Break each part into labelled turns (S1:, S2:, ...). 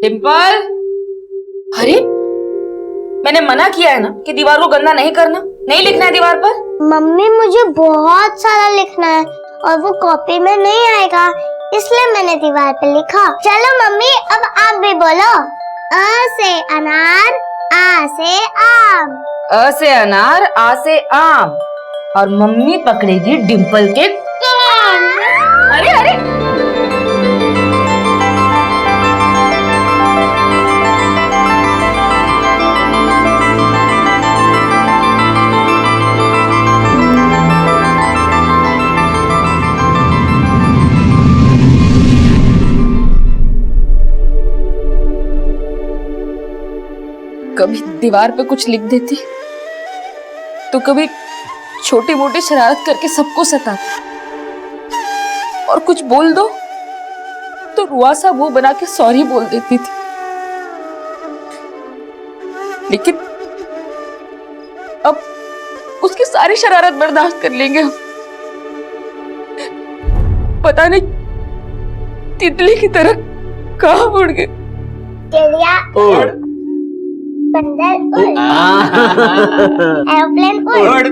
S1: डिम्पल, अरे मैंने मना किया है ना कि दीवार को गंदा नहीं करना, नहीं लिखना है दीवार पर।
S2: मम्मी मुझे बहुत सारा लिखना है और वो कॉपी में नहीं आएगा, इसलिए मैंने दीवार पे लिखा। चलो मम्मी अब आप भी बोलो। अ से अनार, आ से आम।
S1: अ से अनार, आ से आम। और मम्मी पकड़ेगी डिम्पल के कान। अरे अरे कभी दीवार पे कुछ लिख देती तो कभी छोटी मोटी शरारत करके सबको सताती, और कुछ बोल दो तो रुआसा मुंह बना के सॉरी बोल देती थी। लेकिन अब उसकी सारी शरारत बर्दाश्त कर लेंगे हम। पता नहीं तितली की तरह कहाँ उड़ गए।
S2: चिड़िया उड़, बंदर उड़, एरोप्लेन उड़,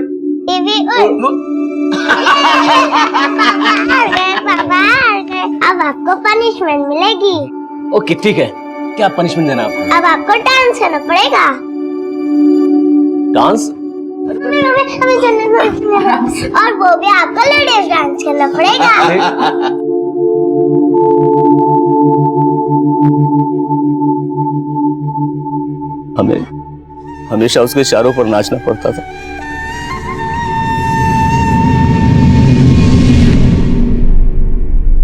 S2: टीवी उड़। पापा अब आपको पनिशमेंट मिलेगी।
S3: ओके ठीक है, क्या पनिशमेंट देना आपको?
S2: अब आपको डांस करना पड़ेगा।
S3: डांस?
S2: हमें चलने और वो भी आपको लेडीज डांस करना पड़ेगा।
S3: हमें हमेशा उसके इशारों पर नाचना पड़ता था।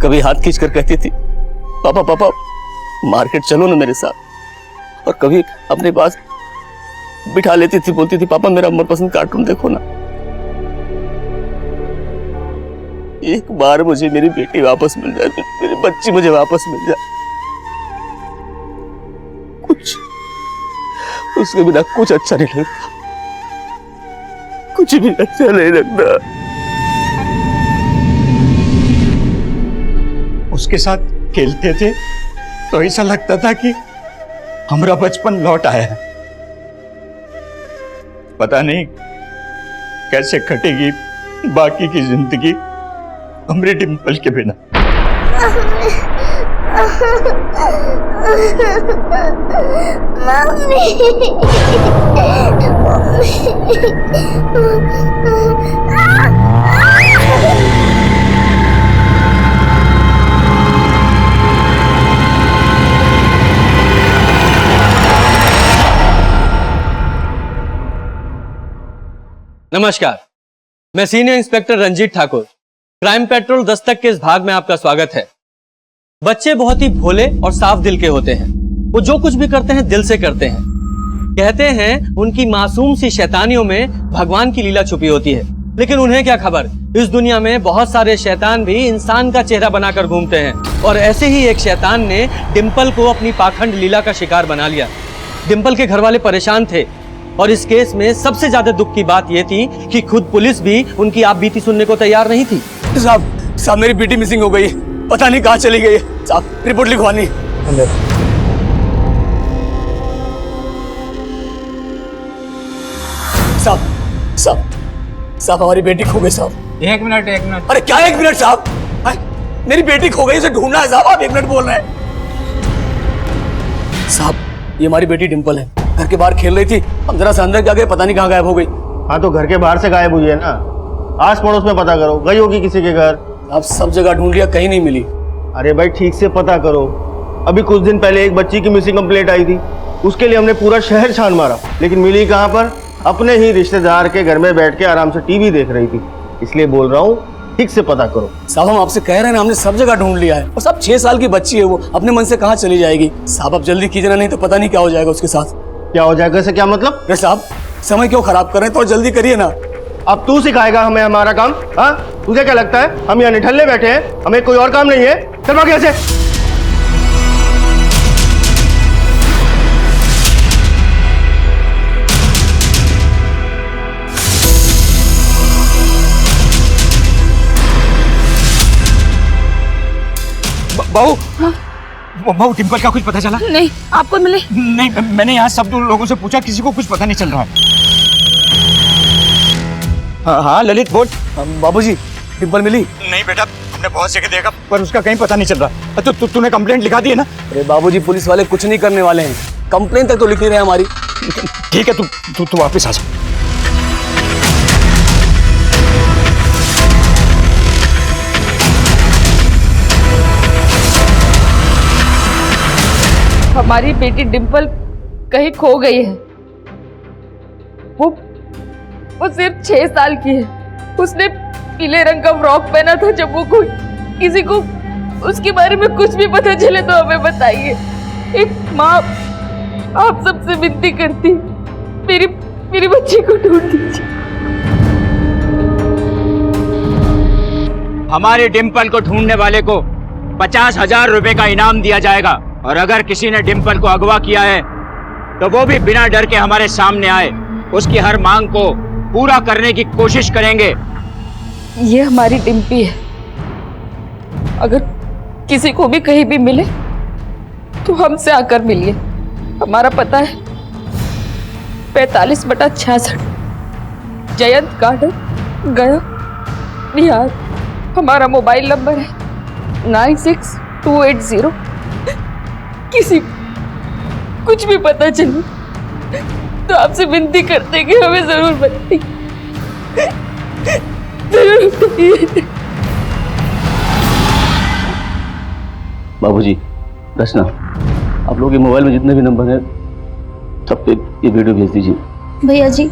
S3: कभी हाथ खींच कर कहती थी पापा पापा मार्केट चलो ना मेरे साथ, और कभी अपने पास बिठा लेती थी, बोलती थी पापा मेरा मनपसंद कार्टून देखो ना। एक बार मुझे मेरी बेटी वापस मिल जाए, मेरी बच्ची मुझे वापस मिल जाए। कुछ उसके बिना कुछ अच्छा नहीं लगता, कुछ भी अच्छा नहीं लगता।
S4: उसके साथ खेलते थे तो ऐसा लगता था कि हमारा बचपन लौट आया है। पता नहीं कैसे कटेगी बाकी की जिंदगी हमारे डिम्पल के बिना।
S5: नमस्कार, मैं senior inspector Ranjeet Thakur. Crime Patrol Dastak के इस भाग में आपका स्वागत है। बच्चे बहुत ही भोले और साफ दिल के होते हैं। वो जो कुछ भी करते हैं दिल से करते हैं। कहते हैं उनकी मासूम सी शैतानियों में भगवान की लीला छुपी होती है, लेकिन उन्हें क्या खबर, इस दुनिया में बहुत सारे शैतान भी इंसान का चेहरा बनाकर घूमते हैं। और ऐसे ही एक शैतान ने डिम्पल को अपनी पाखंड लीला का शिकार बना लिया। डिम्पल के घर वाले परेशान थे, और इस केस में सबसे ज्यादा दुख की बात यह थी कि खुद पुलिस भी उनकी आप बीती सुनने को तैयार नहीं थी।
S3: साहब मेरी बेटी मिसिंग हो गई, पता नहीं कहाँ चली गई। साहब रिपोर्ट लिखवानी। साहब हमारी बेटी खो गई साहब।
S6: एक मिनट।
S3: अरे क्या 1 मिनट साहब, मेरी बेटी खो गई, उसे ढूंढना है साहब। आप 1 मिनट बोल रहे हैं साहब। ये हमारी बेटी डिम्पल है, घर के बाहर खेल रही थी, हम जरा से अंदर क्या गए, पता नहीं कहाँ गायब हो गई।
S7: हाँ तो घर के बाहर से गायब हुई है ना, आस पड़ोस में पता करो, गई होगी किसी के घर।
S3: आप सब जगह ढूंढ लिया, कहीं नहीं मिली।
S7: अरे भाई ठीक से पता करो, अभी कुछ दिन पहले एक बच्ची की मिसिंग कंप्लेंट आई थी, उसके लिए हमने पूरा शहर छान मारा, लेकिन मिली कहाँ पर? अपने ही रिश्तेदार के घर में बैठ के आराम से टीवी देख रही थी। इसलिए बोल रहा हूँ ठीक से पता करो।
S3: साहब हम आपसे कह रहे हैं ना, हमने सब जगह ढूंढ लिया है, और सब 6 साल की बच्ची है, वो अपने मन से कहाँ चली जाएगी। साहब आप जल्दी कीजिए ना, नहीं तो पता नहीं क्या हो जाएगा उसके साथ।
S7: क्या हो जाएगा से क्या मतलब?
S3: अरे साहब समय क्यों खराब कर रहे हैं, तो जल्दी करिए ना।
S7: अब तू सिखाएगा हमें हमारा काम? हाँ तुझे क्या लगता है हम यहाँ निठल्ले बैठे हैं, हमें कोई और काम नहीं है? चल भाग यहाँ से।
S4: बहू, बहू डिम्पल का कुछ पता चला?
S1: नहीं, आपको मिले?
S4: नहीं, मैंने यहाँ सब लोगों से पूछा, किसी को कुछ पता नहीं चल रहा है। हाँ ललित बोल।
S3: बाबूजी डिम्पल मिली?
S4: नहीं बेटा, हमने बहुत जगह देखा पर उसका कहीं पता नहीं चल रहा। तो तूने कंप्लेंट लिखा दी है ना?
S3: अरे बाबूजी पुलिस वाले कुछ नहीं करने वाले हैं, कंप्लेन तक तो लिख नहीं रहे हमारी।
S4: ठीक है, तू वापस आ जा।
S1: हमारी बेटी डिम्पल कहीं खो गई है। वो सिर्फ 6 साल की है। उसने पीले रंग का फ्रॉक पहना था। जब वो कोई किसी को उसके बारे में कुछ भी पता चले तो हमें बताइए। एक माँ आप सबसे विनती करती, मेरी बच्ची को ढूंढ दीजिए।
S4: हमारे डिम्पल को ढूंढने वाले को 50,000 रुपए का इनाम दिया जाएगा, और अगर किसी ने डिम्पल को अगवा किया है तो वो भी बिना डर के हमारे सामने आए, उसकी हर मांग को पूरा करने की कोशिश करेंगे।
S1: ये हमारी डिम्पी है। अगर किसी को भी कहीं भी मिले तो हमसे आकर मिलिए। हमारा पता है 45/66 जयंत गार्डन, गया, बिहार। हमारा मोबाइल नंबर है 96-280। किसी कुछ भी पता चले तो आपसे विनती करते हैं कि हमें जरूर बताइए, जरूर बताइए।
S3: बाबूजी रचना, आप लोगों के मोबाइल में जितने भी नंबर हैं सब पे ये वीडियो भेज दीजिए।
S6: भैया जी,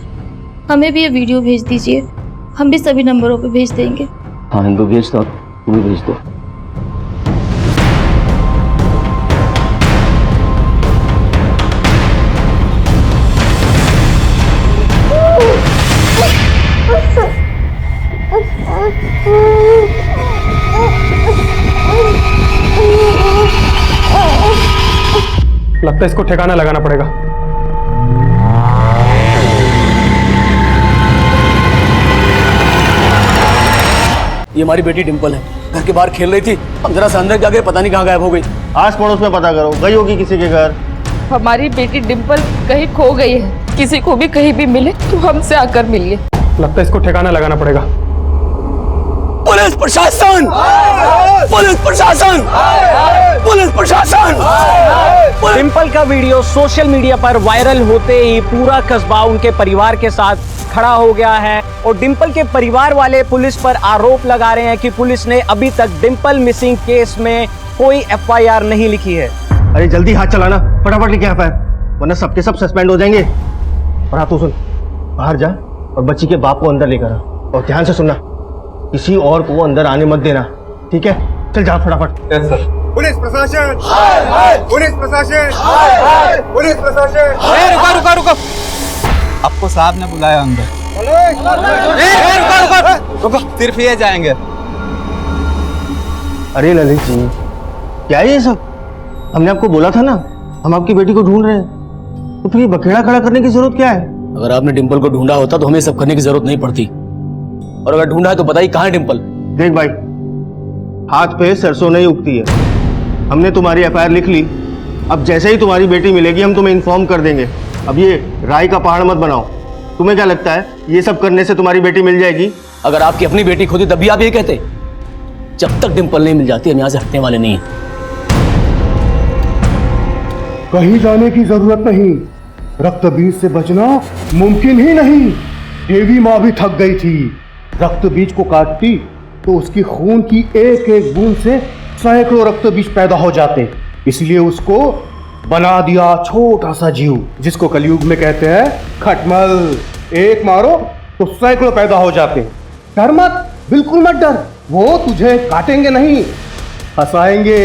S6: हमें भी ये वीडियो भेज दीजिए, हम भी सभी नंबरों पे भेज देंगे।
S3: हाँ इनको भेज दो, तुम भी भेज दो।
S8: लगता है इसको ठिकाना लगाना पड़ेगा।
S3: ये हमारी बेटी डिम्पल है, घर के बाहर खेल रही थी, हम जरा सा अंदर जा गए, पता नहीं कहाँ गायब हो गई।
S7: आस पड़ोस में पता करो, गई होगी किसी के घर।
S1: हमारी बेटी डिम्पल कहीं खो गई है। किसी को भी कहीं भी मिले तो हमसे आकर मिलिए।
S8: लगता है इसको ठिकाना लगाना पड़ेगा।
S3: पुलिस प्रशासन, पुलिस प्रशासन, पुलिस प्रशासन।
S9: डिम्पल का वीडियो सोशल मीडिया पर वायरल होते ही पूरा कस्बा उनके परिवार के साथ खड़ा हो गया है, और डिम्पल के परिवार वाले पुलिस पर आरोप लगा रहे हैं कि पुलिस ने अभी तक डिम्पल मिसिंग केस में कोई FIR नहीं लिखी है।
S7: अरे जल्दी हाथ चलाना, फटाफट लिखे FIR, वरना सबके सब सस्पेंड हो जाएंगे। और हाँ तू सुन, बाहर जा और बच्ची के बाप को अंदर लेकर आ, और ध्यान से सुनना, किसी और को अंदर आने मत देना, ठीक है? चल जा फटाफट।
S8: Yes sir.
S10: पुलिस प्रशासन, पुलिस प्रशासन, पुलिस प्रशासन।
S9: रुको रुको, आपको साहब ने बुलाया अंदर। रुको, सिर्फ ये जाएंगे।
S7: अरे ललित जी, क्या है ये सब? हमने आपको बोला था ना हम आपकी बेटी को ढूंढ रहे हैं, तो फिर ये बखेड़ा खड़ा करने की जरूरत क्या है?
S3: अगर आपने डिम्पल को ढूंढा होता तो हमें सब करने की जरूरत नहीं पड़ती, और अगर ढूंढा है तो बताइए कहाँ है डिम्पल?
S7: देख भाई, हाथ पे सरसों नहीं उगती है। हमने तुम्हारी FIR लिख ली, अब जैसे ही तुम्हारी बेटी मिलेगी हम तुम्हें इन्फॉर्म कर देंगे। अब ये राय का पहाड़ मत बनाओ। तुम्हें क्या लगता है ये सब करने से तुम्हारी बेटी मिल जाएगी?
S3: अगर आपकी अपनी बेटी खोती तब भी आप ये कहते? जब तक डिम्पल नहीं मिल जाती हम यहाँ से हटने वाले नहीं हैं।
S10: कहीं जाने की जरूरत नहीं, रक्त बीज से बचना मुमकिन ही नहीं। देवी माँ भी थक गई थी, रक्त बीज को काटती तो उसकी खून की एक एक बूंद से सैकड़ों रक्त बीज पैदा हो जाते, इसलिए उसको बना दिया छोटा सा जीव, जिसको कलयुग में कहते हैं खटमल। एक मारो तो सैकड़ों पैदा हो जाते। डर मत, बिल्कुल मत डर, वो तुझे काटेंगे नहीं, हंसाएंगे।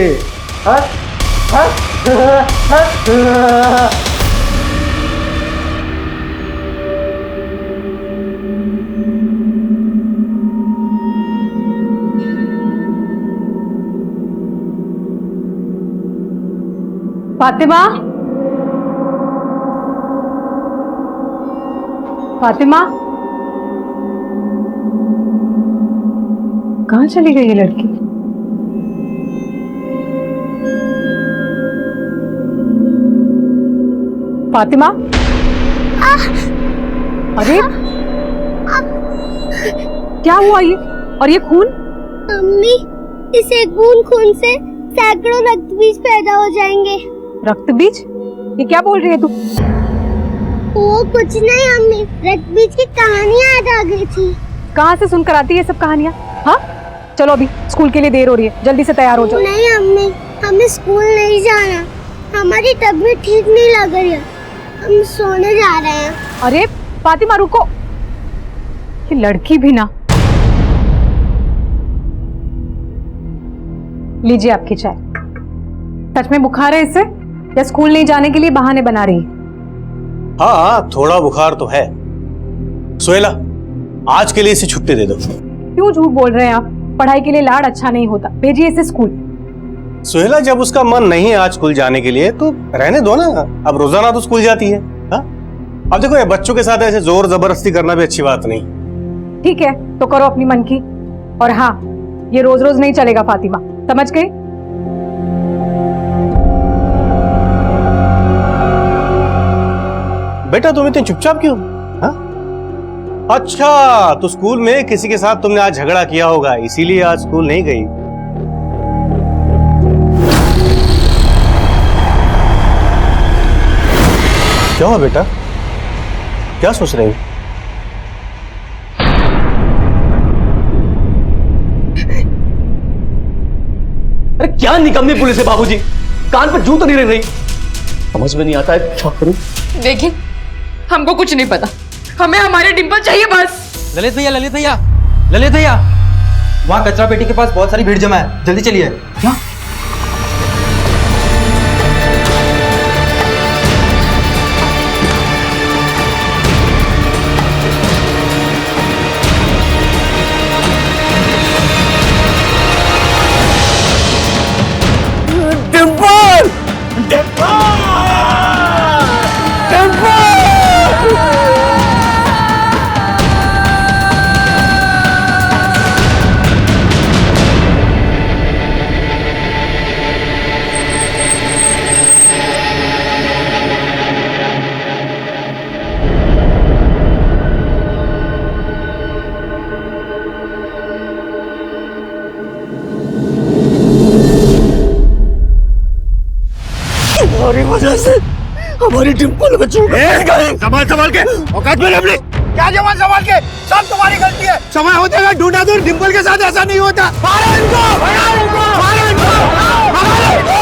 S1: फातिमा, फातिमा, कहाँ चली गई ये लड़की?
S11: फातिमा, अरे क्या हुआ ये? और ये खून?
S2: मम्मी, इस एक बूंद खून से सैकड़ों रक्त बीज पैदा हो जाएंगे।
S11: रक्त बीज? ये क्या बोल रही है तू?
S2: वो कुछ नहीं अम्मी, रक्त बीज की कहानियाँ याद आ गई थी।
S11: कहाँ से सुनकर आती है ये सब कहानियाँ? हाँ, चलो अभी स्कूल के लिए देर हो रही है, जल्दी से तैयार हो जाओ।
S2: नहीं अम्मी, हमें स्कूल नहीं जाना, हमारी तबीयत ठीक नहीं लग रही है, हम सोने जा रहे हैं।
S11: अरे फातिमा रुको, ये लड़की भी ना। लीजिए आपकी चाय। सच में बुखार है इससे या स्कूल नहीं जाने के लिए बहाने बना रही है?
S12: हाँ, थोड़ा बुखार तो है। सोहेला, आज के लिए इसे छुट्टी दे दो।
S11: क्यों झूठ बोल रहे हैं आप? पढ़ाई के लिए लाड अच्छा नहीं होता, भेजिए इसे स्कूल।
S12: सोहेला, जब उसका मन नहीं है आज स्कूल जाने के लिए तो रहने दो ना, अब रोजाना तो स्कूल जाती है। हाँ, अब देखो ये बच्चों के साथ ऐसे जोर जबरदस्ती करना भी अच्छी बात नहीं।
S11: ठीक है तो करो अपनी मन की, और हाँ, ये रोज रोज नहीं चलेगा फातिमा, समझ गई?
S12: बेटा तुम इतने चुपचाप क्यों? हाँ? अच्छा, तो स्कूल में किसी के साथ तुमने आज झगड़ा किया होगा, इसीलिए आज स्कूल नहीं गई। क्या हुआ बेटा, क्या सोच रहे हो?
S3: अरे क्या निकम्मी पुलिस है बाबूजी, कान पर जू तो नहीं रही। समझ में नहीं आता है क्या करूं।
S1: देखिए, हमको कुछ नहीं पता, हमें हमारे डिंपल चाहिए बस।
S5: ललित भैया, ललित भैया, ललित भैया, वहाँ कचरा पेटी के पास बहुत सारी भीड़ जमा है, जल्दी चलिए। क्या?
S3: डिंपल! डिंपल! डिंपल! तुम्हारी वजह से हमारी डिंपल को छूट गई।
S7: संभाल संभाल के, औकात में अपनी। क्या जवान संभाल के, सब तुम्हारी गलती है। समय होते हुए ढूंढा दूर, डिंपल के साथ ऐसा नहीं होता। मारो इनको, मारो इनको, मारो इनको, मारो इनको,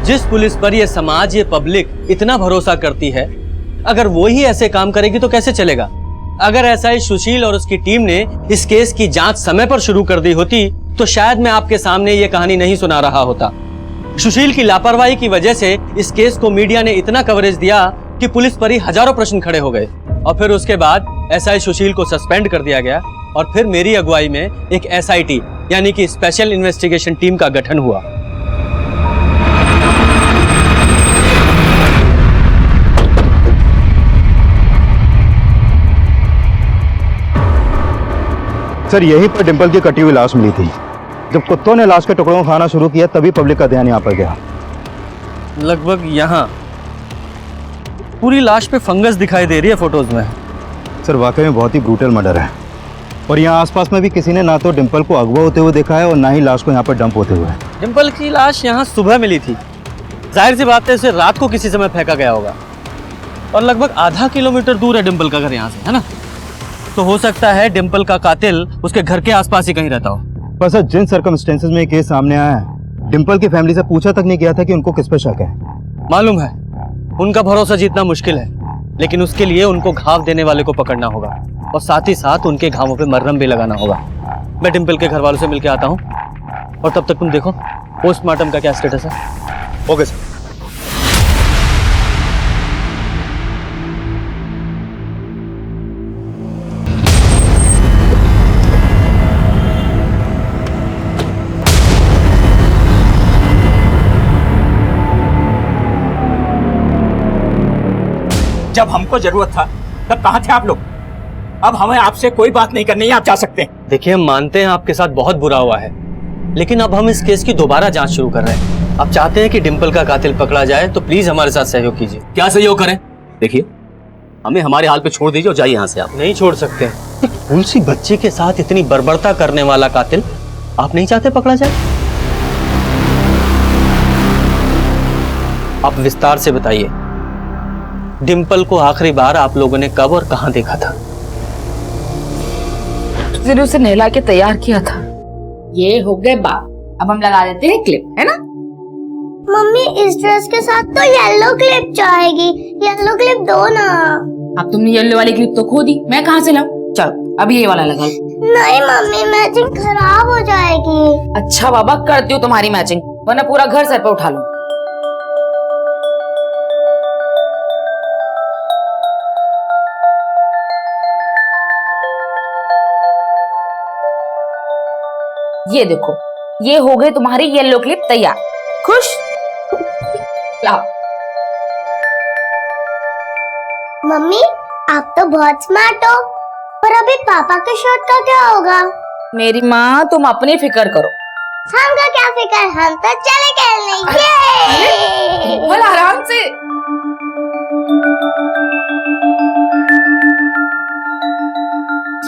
S5: जिस पुलिस पर ये समाज, ये पब्लिक इतना भरोसा करती है, अगर वो ही ऐसे काम करेगी तो कैसे चलेगा? अगर एसआई सुशील और उसकी टीम ने इस केस की जांच समय पर शुरू कर दी होती तो शायद मैं आपके सामने ये कहानी नहीं सुना रहा होता। सुशील की लापरवाही की वजह से इस केस को मीडिया ने इतना कवरेज दिया कि पुलिस पर ही हजारों प्रश्न खड़े हो गए, और फिर उसके बाद एसआई सुशील को सस्पेंड कर दिया गया, और फिर मेरी अगुवाई में एक एसआईटी यानी कि स्पेशल इन्वेस्टिगेशन टीम का गठन हुआ।
S10: सर, यहीं पर डिंपल की कटी हुई लाश मिली थी। जब कुत्तों ने लाश के टुकड़ों को खाना शुरू किया तभी पब्लिक का ध्यान यहाँ पर गया।
S5: लगभग यहाँ पूरी लाश पे फंगस दिखाई दे रही है फोटोज में।
S10: सर, वाकई में बहुत ही ब्रूटल मर्डर है, और यहाँ आसपास में भी किसी ने ना तो डिंपल को अगवा होते हुए देखा है और ना ही लाश को यहाँ पर डंप होते हुए।
S5: डिंपल की लाश यहाँ सुबह मिली थी, जाहिर सी बात है उसे रात को किसी समय फेंका गया होगा, और लगभग आधा किलोमीटर दूर है डिंपल का घर यहाँ से, है ना? तो हो सकता है डिंपल का कातिल उसके घर के आसपास ही कहीं रहता हो।
S10: पर सर, जिन सर्कमस्टेंसेस में ये केस सामने आया है, डिंपल की फैमिली से पूछा तक नहीं किया था कि उनको किस पे शक है।
S5: मालूम है, उनका भरोसा जीतना मुश्किल है, लेकिन उसके लिए उनको घाव देने वाले को पकड़ना होगा, और साथ ही साथ उनके घावों पे मरहम भी लगाना होगा। मैं डिंपल के घर वालों से मिलकर आता हूँ, और तब तक तुम देखो पोस्टमार्टम का क्या स्टेटस है।
S12: Okay sir.
S4: जब हमको जरूरत था तब कहाँ थे आप लोग? अब हमें आपसे कोई बात नहीं करनी है, आप जा सकते हैं।
S5: देखिए, हम मानते हैं आपके साथ बहुत बुरा हुआ है, लेकिन अब हम इस केस की दोबारा जांच शुरू कर रहे हैं। आप चाहते हैं कि डिंपल का कातिल पकड़ा जाए तो प्लीज हमारे साथ सहयोग कीजिए।
S3: क्या सहयोग करें? देखिए, हमें हमारे हाल पे छोड़ दीजिए और जाइए यहाँ से। आप
S5: नहीं छोड़ सकते। एक भूल सी बच्ची के साथ इतनी बर्बरता करने वाला कातिल आप नहीं चाहते पकड़ा जाए? आप विस्तार से बताइए, डिंपल को आखिरी बार आप लोगों ने कब और कहां देखा था?
S1: उस दिन उसे नहला के तैयार किया था। ये हो गए बात, अब हम लगा देते हैं क्लिप, है ना?
S2: मम्मी इस ड्रेस के साथ तो येलो क्लिप चाहेगी, येलो क्लिप दो ना।
S1: अब तुमने येलो वाली क्लिप तो खो दी, मैं कहाँ से लाऊं? चलो अब ये वाला लगा लो।
S2: नहीं मम्मी, मैचिंग खराब हो जाएगी।
S1: अच्छा बाबा, करती हूँ तुम्हारी मैचिंग, वरना पूरा घर सर पे उठा लो। ये देखो, ये हो गई तुम्हारी येलो क्लिप तैयार। खुश? लाओ।
S2: मम्मी आप तो बहुत स्मार्ट हो, पर अभी पापा के शर्ट का क्या होगा?
S1: मेरी माँ, तुम अपनी फिक्र करो।
S2: हमका क्या फिक्र, हम तो चले खेलने। ये
S1: बोल आराम से।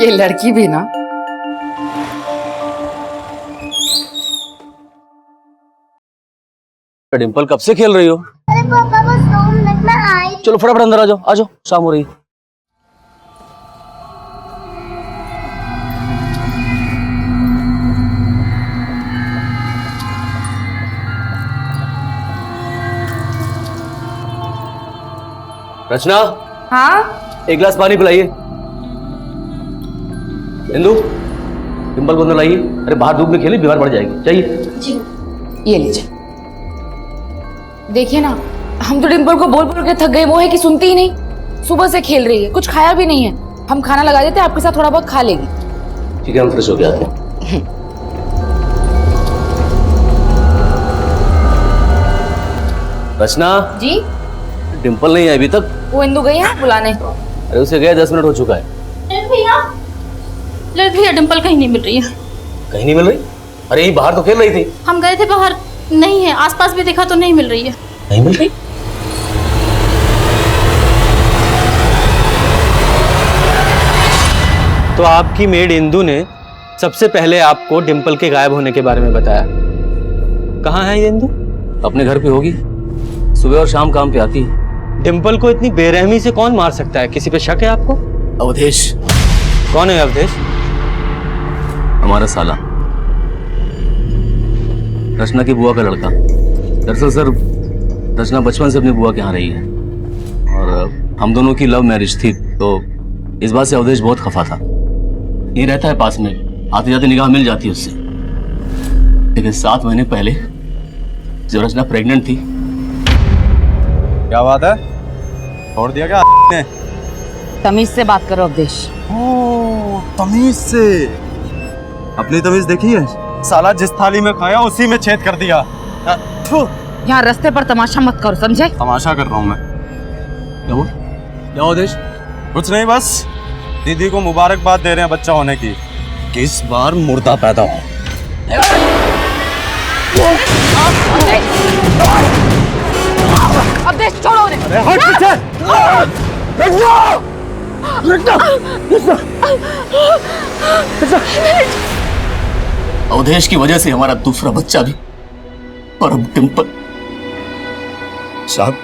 S1: ये लड़की भी ना।
S3: डिंपल कब से खेल रही हो?
S2: अरे पापा बस 2 मिनट में आई।
S3: चलो फटाफट अंदर आ जाओ, आ जाओ, शाम हो रही है। रचना,
S1: हाँ
S3: एक गिलास पानी पिलाइए। इंदु, डिंपल को अंदर लाइए। अरे बाहर धूप में खेली, बीमार पड़ जाएगी। चाहिए?
S1: ये लीजिए। देखिए ना, हम तो डिंपल को बोल बोल के थक गए, वो है कि सुनती ही नहीं। सुबह से खेल रही है, कुछ खाया भी नहीं है। हम खाना लगा देते, आपके साथ थोड़ा बहुत खा लेगी।
S3: ठीक है, हम फ्रेश हो के आते हैं। रचना
S1: जी?
S3: डिंपल नहीं है अभी तक?
S1: वो इंदु गई है बुलाने।
S3: अरे उसे गए 10 मिनट हो चुका है।
S6: भैया डिंपल कहीं नहीं मिल रही है।
S3: कहीं नहीं मिल रही? अरे यही बाहर तो खेल रही थी।
S6: हम गए थे बाहर, नहीं है। आसपास भी देखा तो नहीं मिल रही है।
S3: नहीं मिल रही?
S5: तो आपकी मेड इंदु ने सबसे पहले आपको डिंपल के गायब होने के बारे में बताया। कहाँ है ये इंदु?
S3: अपने घर पे होगी, सुबह और शाम काम पे आती है।
S5: डिंपल को इतनी बेरहमी से कौन मार सकता है? किसी पे शक है आपको?
S3: अवधेश।
S5: कौन है अवधेश?
S3: हमारा साला, रचना की बुआ का लड़का। दरअसल सर, रचना बचपन से अपनी बुआ के यहाँ रही है और हम दोनों की लव मैरिज थी, तो इस बात से अवधेश बहुत खफा था। ये रहता है पास में, आते जाते निगाह मिल जाती है उससे। लेकिन 7 महीने पहले जब रचना प्रेग्नेंट थी।
S12: क्या बात है, छोड़ दिया क्या ने?
S1: तमीज से बात करो अवधेश।
S12: ओ, तमीज से? अपनी तमीज देखी है? साला जिस थाली में खाया उसी में छेद कर दिया।
S1: यहाँ रास्ते पर तमाशा मत करो, समझे?
S12: तमाशा कर रहा हूँ मैं।
S3: क्या हुआ? क्या अवधेश?
S12: कुछ नहीं, बस दीदी को मुबारकबाद दे रहे हैं बच्चा होने की। इस बार मुर्दा पैदा हो।
S1: अवधेश छोड़ो उन्हें।
S12: अरे हट पीछे।
S3: अवधेश की वजह से हमारा दूसरा बच्चा भी, और अब डिंपल।
S13: साहब,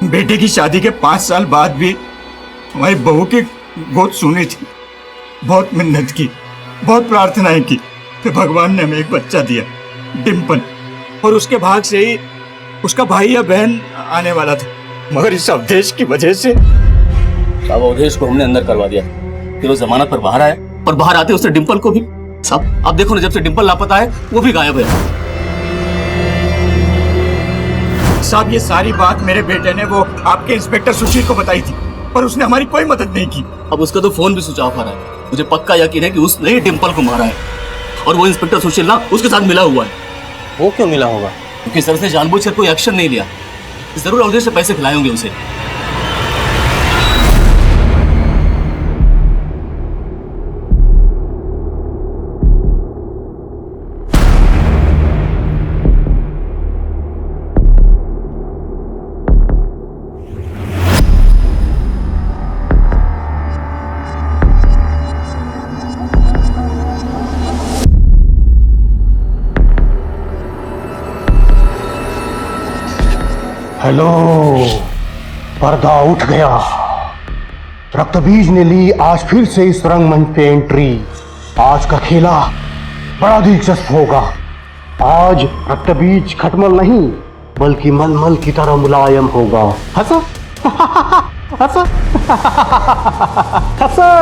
S13: बेटे की शादी के 5 साल बाद भी हमारी बहू की गोद सुनी थी। बहुत मिन्नत की, बहुत प्रार्थनाएं की, फिर भगवान ने हमें एक बच्चा दिया, डिंपल। और उसके भाग से ही उसका भाई या बहन आने वाला था, मगर इस अवधेश की वजह से।
S3: साहब, अवधेश को हमने अंदर करवा दिया, फिर वो जमानत पर बाहर आया, और बाहर आते उसने डिंपल को भी। साहब आप देखो ना, जब से डिंपल लापता है वो भी गायब है।
S13: साहब, ये सारी बात मेरे बेटे ने वो आपके इंस्पेक्टर सुशील को बताई थी, पर उसने हमारी कोई मदद नहीं की।
S3: अब उसका तो फोन भी स्विच ऑफ आ रहा है। मुझे पक्का यकीन है कि उसने ही डिंपल को मारा है, और वो इंस्पेक्टर सुशील ना उसके साथ मिला हुआ है।
S5: वो क्यों मिला होगा?
S3: क्योंकि सर ने जानबूझकर कोई एक्शन नहीं लिया। जरूर अवधेश से पैसे खिलाए होंगे उसे।
S10: हेलो, पर्दा उठ गया। रक्तबीज ने ली आज फिर से इस रंगमंच पे एंट्री। आज का खेला बड़ा दिलचस्प होगा। आज रक्तबीज खटमल नहीं बल्कि मलमल की तरह मुलायम होगा। हंसा हंसा हंसा।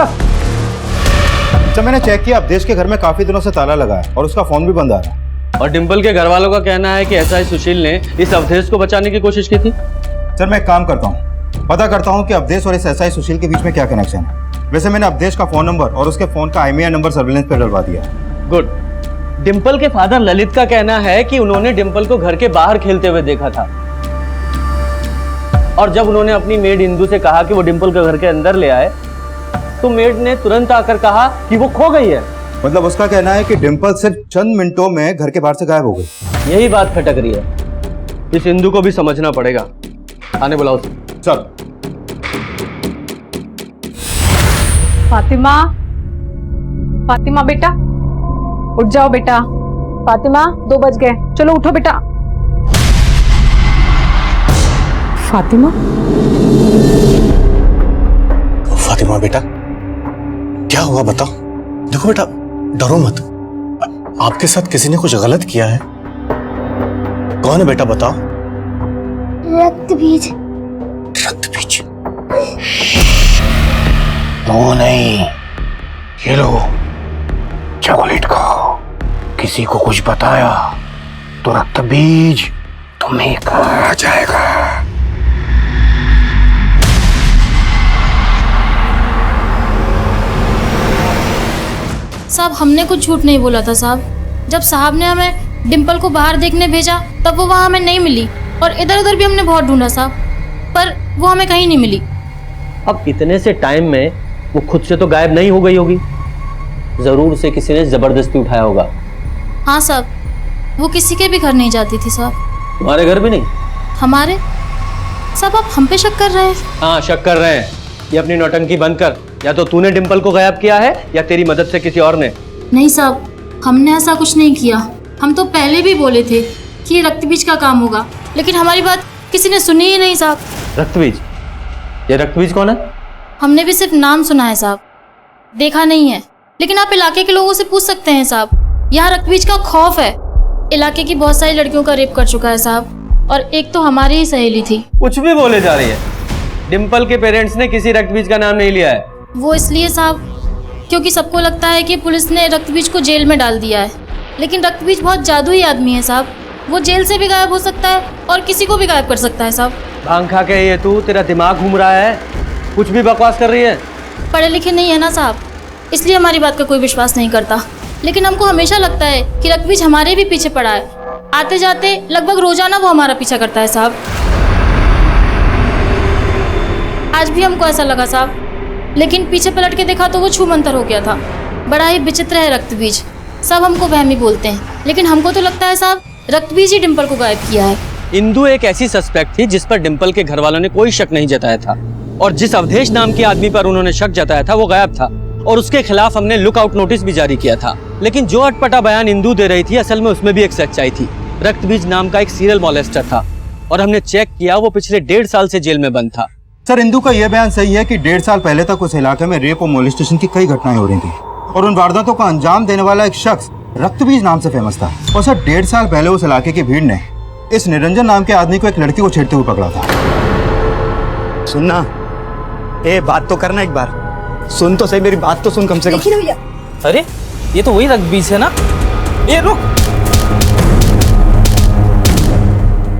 S14: अच्छा, मैंने चेक किया अवधेश के घर में काफी दिनों से ताला लगा है और उसका फोन भी बंद आ रहा है।
S5: और डिंपल के घर वालों का कहना है कि एसआई सुशील ने इस अवधेश को बचाने की कोशिश की थी।
S14: सर, मैं एक काम करता हूँ, पता करता हूँ कि अवधेश और इस एसआई सुशील के बीच में क्या कनेक्शन है। वैसे मैंने अवधेश का फोन नंबर और उसके फोन का IMEI नंबर सर्विलेंस पे डलवा दिया है।
S5: गुड। डिंपल के फादर ललित का कहना है कि उन्होंने डिंपल को घर के बाहर खेलते हुए देखा था, और जब उन्होंने अपनी मेड इंदु से कहा कि वो डिंपल को घर के अंदर ले आए तो मेड ने तुरंत आकर कहा कि वो खो गई है।
S14: मतलब उसका कहना है कि डिंपल सिर्फ चंद मिनटों में घर के बाहर से गायब हो गई।
S5: यही बात खटक रही है। इस इंदु को भी समझना पड़ेगा। आने बुलाओ।
S14: चल।
S11: फातिमा, फातिमा बेटा उठ जाओ बेटा। फातिमा 2 बज गए, चलो उठो बेटा। फातिमा,
S12: फातिमा बेटा, क्या हुआ बताओ। देखो बेटा, डरो मत। आपके साथ किसी ने कुछ गलत किया है। कौन है बेटा, बताओ।
S2: रक्तबीज।
S12: रक्तबीज? वो नहीं, ये लो चॉकलेट खाओ। किसी को कुछ बताया तो रक्तबीज तुम्हें खा जाएगा।
S6: साहब, हमने कुछ झूठ नहीं बोला था साहब। जब साहब ने हमें डिंपल को बाहर देखने भेजा तब वो वहाँ हमें नहीं मिली, और इधर उधर भी हमने बहुत ढूंढा साहब, पर वो हमें कहीं नहीं मिली।
S5: अब इतने से टाइम में वो खुद से तो गायब नहीं हो गई होगी, जरूर से किसी ने जबरदस्ती उठाया होगा।
S6: हाँ साहब, वो किसी के भी घर नहीं जाती थी साहब।
S5: तुम्हारे घर भी नहीं?
S6: हमारे? साहब, आप हम पे शक कर रहे हैं?
S5: हाँ, शक कर रहे हैं। ये अपनी नौटंकी बंद कर। या तो तूने डिंपल को गायब किया है या तेरी मदद से किसी और ने।
S6: नहीं साहब, हमने ऐसा कुछ नहीं किया। हम तो पहले भी बोले थे कि ये रक्तबीज का काम होगा, लेकिन हमारी बात किसी ने सुनी ही नहीं साहब।
S5: रक्तबीज? ये रक्तबीज कौन है?
S6: हमने भी सिर्फ नाम सुना है साहब, देखा नहीं है। लेकिन आप इलाके के लोगों से पूछ सकते हैं साहब। यहाँ रक्तबीज का खौफ है। इलाके की बहुत सारी लड़कियों का रेप कर चुका है साहब, और एक तो हमारी ही सहेली थी।
S5: कुछ भी बोले जा रही है। डिंपल के पेरेंट्स ने किसी रक्तबीज का नाम नहीं लिया है।
S6: वो इसलिए साहब क्योंकि सबको लगता है कि पुलिस ने रक्तबीज को जेल में डाल दिया है, लेकिन रक्तबीज बहुत जादुई आदमी है साहब। वो जेल से भी गायब हो सकता है और किसी को भी गायब कर सकता है साहब।
S5: भांग खा के ये तू, तेरा दिमाग घूम रहा है, कुछ भी बकवास कर रही है।
S6: पढ़े लिखे नहीं है ना साहब, इसलिए हमारी बात का कोई विश्वास नहीं करता। लेकिन हमको हमेशा लगता है कि रक्तबीज हमारे भी पीछे पड़ा है। आते जाते लगभग रोजाना वो हमारा पीछा करता है साहब। आज भी हमको ऐसा लगा साहब, लेकिन पीछे पलट के देखा तो वो छूमंतर हो गया था। बड़ा ही विचित्र है रक्तबीज। सब हमको वहमी बोलते हैं, लेकिन हमको तो लगता है साहब रक्तबीज ही डिंपल को गायब किया है।
S5: इंदु एक ऐसी सस्पेक्ट थी जिस पर डिंपल के घर वालों ने कोई शक नहीं जताया था, और जिस अवधेश नाम के आदमी पर उन्होंने शक जताया था वो गायब था, और उसके खिलाफ हमने लुकआउट नोटिस भी जारी किया था। लेकिन जो अटपटा बयान इंदु दे रही थी, असल में उसमें भी एक सच्चाई थी। रक्तबीज नाम का एक सीरियल मॉलेस्टर था, और हमने चेक किया वो पिछले 1.5 साल से जेल में बंद था।
S14: सर, इंदु का यह बयान सही है कि 1.5 साल पहले तक उस इलाके में रेप और मोलेस्टेशन की कई घटनाएं हो रही थी, और उन वारदातों को अंजाम देने वाला एक शख्स रक्तबीज नाम से फेमस था। और सर, 1.5 साल पहले उस इलाके की भीड़ ने इस निरंजन नाम के आदमी को एक लड़की को छेड़ते हुए पकड़ा था।
S15: सुनना, बात तो करना, एक बार सुन तो सही, मेरी बात तो सुन कम से कम।
S16: भैया, अरे ये तो वही रक्तबीज है ना। ये रुक।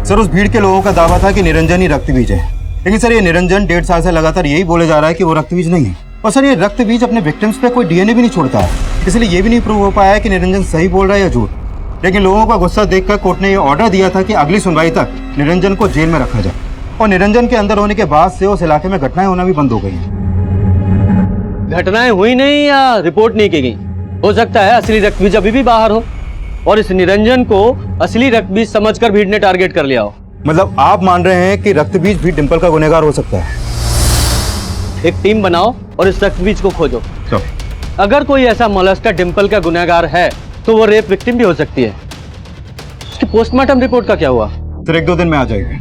S14: सर, उस भीड़ के लोगों का दावा था कि निरंजन ही रक्तबीज है, लेकिन सर ये निरंजन 1.5 साल से लगातार यही बोले जा रहा है कि वो रक्तबीज नहीं है। और सर, ये रक्तबीज अपने विक्टिम्स पे कोई DNA भी नहीं छोड़ता है, इसलिए ये भी नहीं प्रूव हो पाया है कि निरंजन सही बोल रहा है या झूठ। लेकिन लोगों का गुस्सा देखकर कोर्ट ने ये ऑर्डर दिया था कि अगली सुनवाई तक निरंजन को जेल में रखा जाए, और निरंजन के अंदर होने के बाद से उस इलाके में घटनाएं होना भी बंद हो गई हैं।
S5: घटनाएं हुई नहीं या रिपोर्ट नहीं की गई, हो सकता है असली रक्तबीज अभी भी बाहर हो, और इस निरंजन को असली रक्तबीज समझकर भीड़ ने टारगेट कर लिया हो।
S14: मतलब आप मान रहे हैं कि रक्तबीज भी डिंपल का गुनहगार हो सकता है?
S5: एक टीम बनाओ और इस रक्तबीज को खोजो। अगर कोई ऐसा मोलेस्टर डिंपल का गुनहगार है तो वो रेप विक्टिम भी हो सकती है। उसकी पोस्टमार्टम रिपोर्ट का क्या हुआ?
S14: सर, 1-2 दिन में आ जाएगा।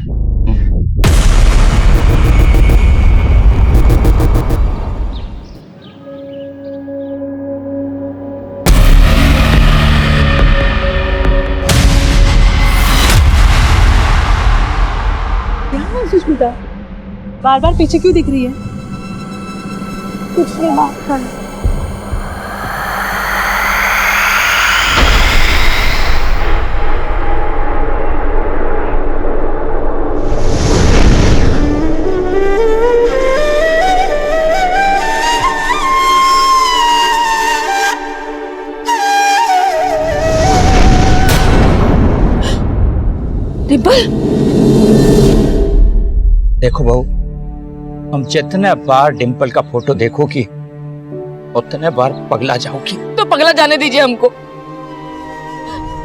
S11: बार बार पीछे क्यों दिख रही है?
S2: कुछ नहीं, बात कर।
S1: डिम्पल,
S4: देखो बहू, हम जितने बार डिम्पल का फोटो देखोगी उतने बार पगला जाओगी।
S1: तो पगला जाने दीजिए हमको,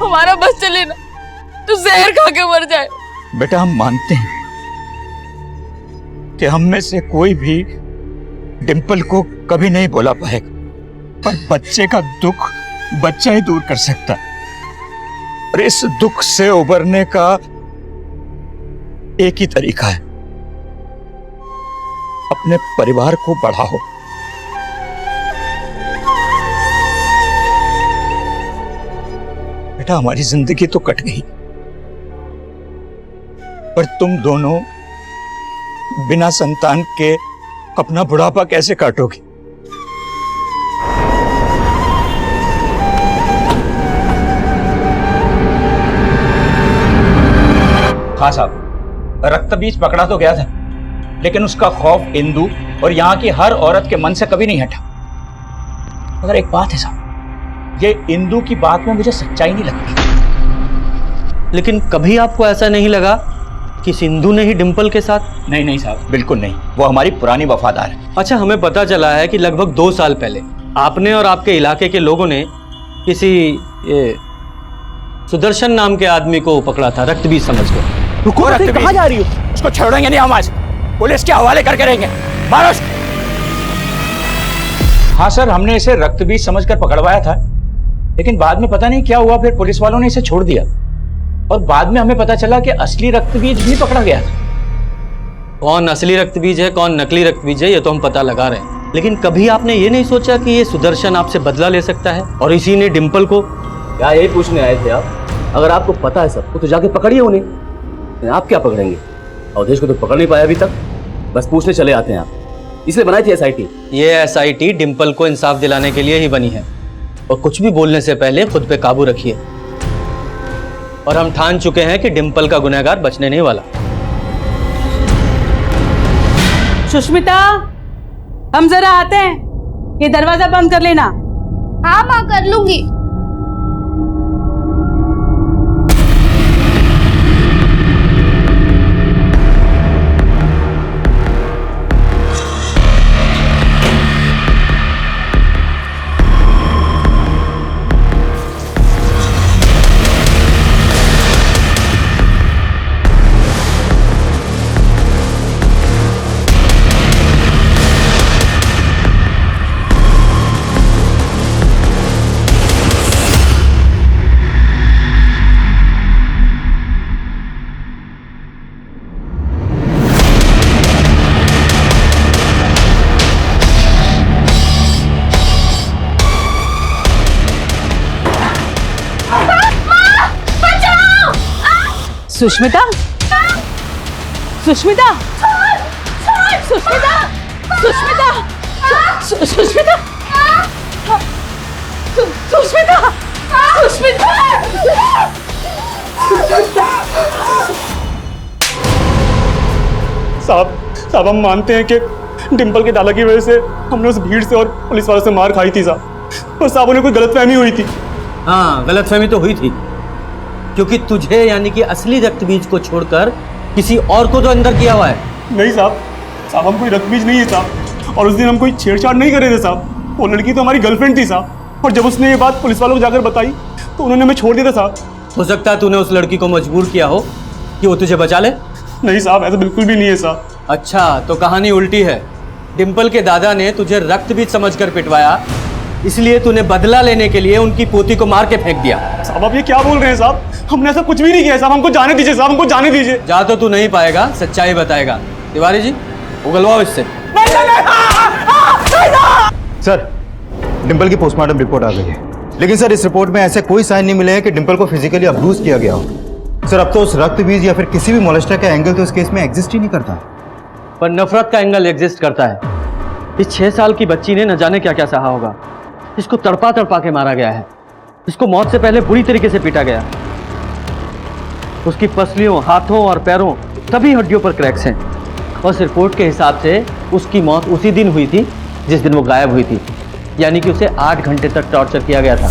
S1: हमारा बस चले ना तो जहर खा के मर जाए।
S4: बेटा हम मानते हैं कि हम में से कोई भी डिम्पल को कभी नहीं बोला पाएगा, पर बच्चे का दुख बच्चा ही दूर कर सकता है। और इस दुख से उबरने का एक ही तरीका है, अपने परिवार को बढ़ाओ। बेटा हमारी जिंदगी तो कट गई, पर तुम दोनों बिना संतान के अपना बुढ़ापा कैसे काटोगे? हाँ साहब, रक्त बीज पकड़ा तो गया था, लेकिन उसका खौफ इंदु और यहाँ की हर औरत के मन से कभी नहीं हटा। मगर एक बात है साहब, ये इंदु की बात में मुझे सच्चाई नहीं लगती।
S5: लेकिन कभी आपको ऐसा नहीं लगा कि सिंधु ने ही डिम्पल के साथ?
S4: नहीं नहीं साहब, बिल्कुल नहीं, वो हमारी पुरानी वफादार है।
S5: अच्छा, हमें पता चला है कि लगभग 2 साल पहले आपने और आपके इलाके के लोगों ने किसी सुदर्शन नाम के आदमी को पकड़ा था, रक्त बीज समझकर।
S9: कहाँ जा रही हो?
S4: उसको छोड़ेंगे नहीं हम आज, पुलिस के हवाले करके रहेंगे। मारो उसको। हाँ सर, हमने इसे रक्त बीज समझकर पकड़वाया था, लेकिन बाद में पता नहीं क्या हुआ, फिर पुलिस वालों ने इसे छोड़ दिया और बाद में हमें पता चला कि असली रक्त बीज भी पकड़ा गया था।
S5: कौन असली रक्त बीज है, कौन नकली रक्त बीज है, ये तो हम पता लगा रहे हैं, लेकिन कभी आपने ये नहीं सोचा कि ये सुदर्शन आपसे बदला ले सकता है और इसी ने डिम्पल को?
S3: क्या यही पूछने आए थे आप? अगर आपको पता है सबको तो जाके पकड़िए उन्हें, आप क्या पकड़ेंगे? अवधेश को तो पकड़ नहीं पाया अभी तक, बस पूछने चले आते हैं आप। इसलिए बनाई थी एसआईटी।
S5: ये एसआईटी डिम्पल को इंसाफ दिलाने के लिए ही बनी है, और कुछ भी बोलने से पहले खुद पे काबू रखिए। और हम ठान चुके हैं कि डिम्पल का गुनहगार बचने नहीं वाला।
S11: सुष्मिता, हम जरा आते हैं, ये दरवाजा बंद कर लेना।
S2: हाँ माँ, कर लूंगी।
S11: सुष्मिता, सुष्मिता, सुष्मिता, सुष्मिता, सुष्मिता, सुष्मिता, सुष्मिता।
S8: साहब हम मानते हैं कि डिम्पल के दादा की वजह से हमने उस भीड़ से और पुलिस वालों से मार खाई थी साहब, और साहब उन्हें कोई गलतफहमी हुई थी।
S5: हाँ, गलतफहमी तो हुई थी, क्योंकि तुझे यानी कि असली रक्त बीज को छोड़कर किसी और को तो अंदर किया हुआ है।
S8: नहीं साहब हम कोई रक्त बीज नहीं है साहब, और उस दिन हम कोई छेड़छाड़ नहीं कर रहे थे साहब। वो लड़की तो हमारी गर्लफ्रेंड थी साहब, और जब उसने ये बात पुलिस वालों को जाकर बताई तो उन्होंने हमें छोड़ दिया था साहब।
S5: हो सकता है तूने उस लड़की को मजबूर किया हो कि वो तुझे बचा ले।
S8: नहीं साहब, ऐसा बिल्कुल भी नहीं है साहब।
S5: अच्छा, तो कहानी उल्टी है। डिम्पल के दादा ने तुझे रक्त बीज समझकर पिटवाया, इसलिए तूने बदला लेने के लिए उनकी पोती को मार के फेंक दिया।
S8: साहब आप ये क्या बोल रहे हैं साहब? हमने ऐसा कुछ भी नहीं किया साहब, हमको जाने दीजिए साहब, हमको जाने दीजिए।
S5: जा तो तू नहीं पाएगा, सच्चाई बताएगा। तिवारी जी, उगलवाओ इससे।
S14: सर, डिम्पल की पोस्टमार्टम रिपोर्ट आ गई है, लेकिन सर इस रिपोर्ट में ऐसे कोई साइन नहीं मिले हैं कि डिम्पल को फिजिकली अब्यूज किया गया हो। सर अब तो उस रक्त बीज या फिर किसी भी मोलेस्टर का एंगल तो इस केस में एग्जिस्ट ही नहीं करता।
S5: पर नफरत का एंगल एग्जिस्ट करता है। इस 6 साल की बच्ची ने न जाने क्या क्या सहा होगा। इसको तड़पा तड़पा के मारा गया है। इसको मौत से पहले बुरी तरीके से पीटा गया। उसकी पसलियों, हाथों और पैरों सभी हड्डियों पर क्रैक्स हैं। और इस रिपोर्ट के हिसाब से उसकी मौत उसी दिन हुई थी जिस दिन वो गायब हुई थी, यानी कि उसे 8 घंटे तक टॉर्चर किया गया था।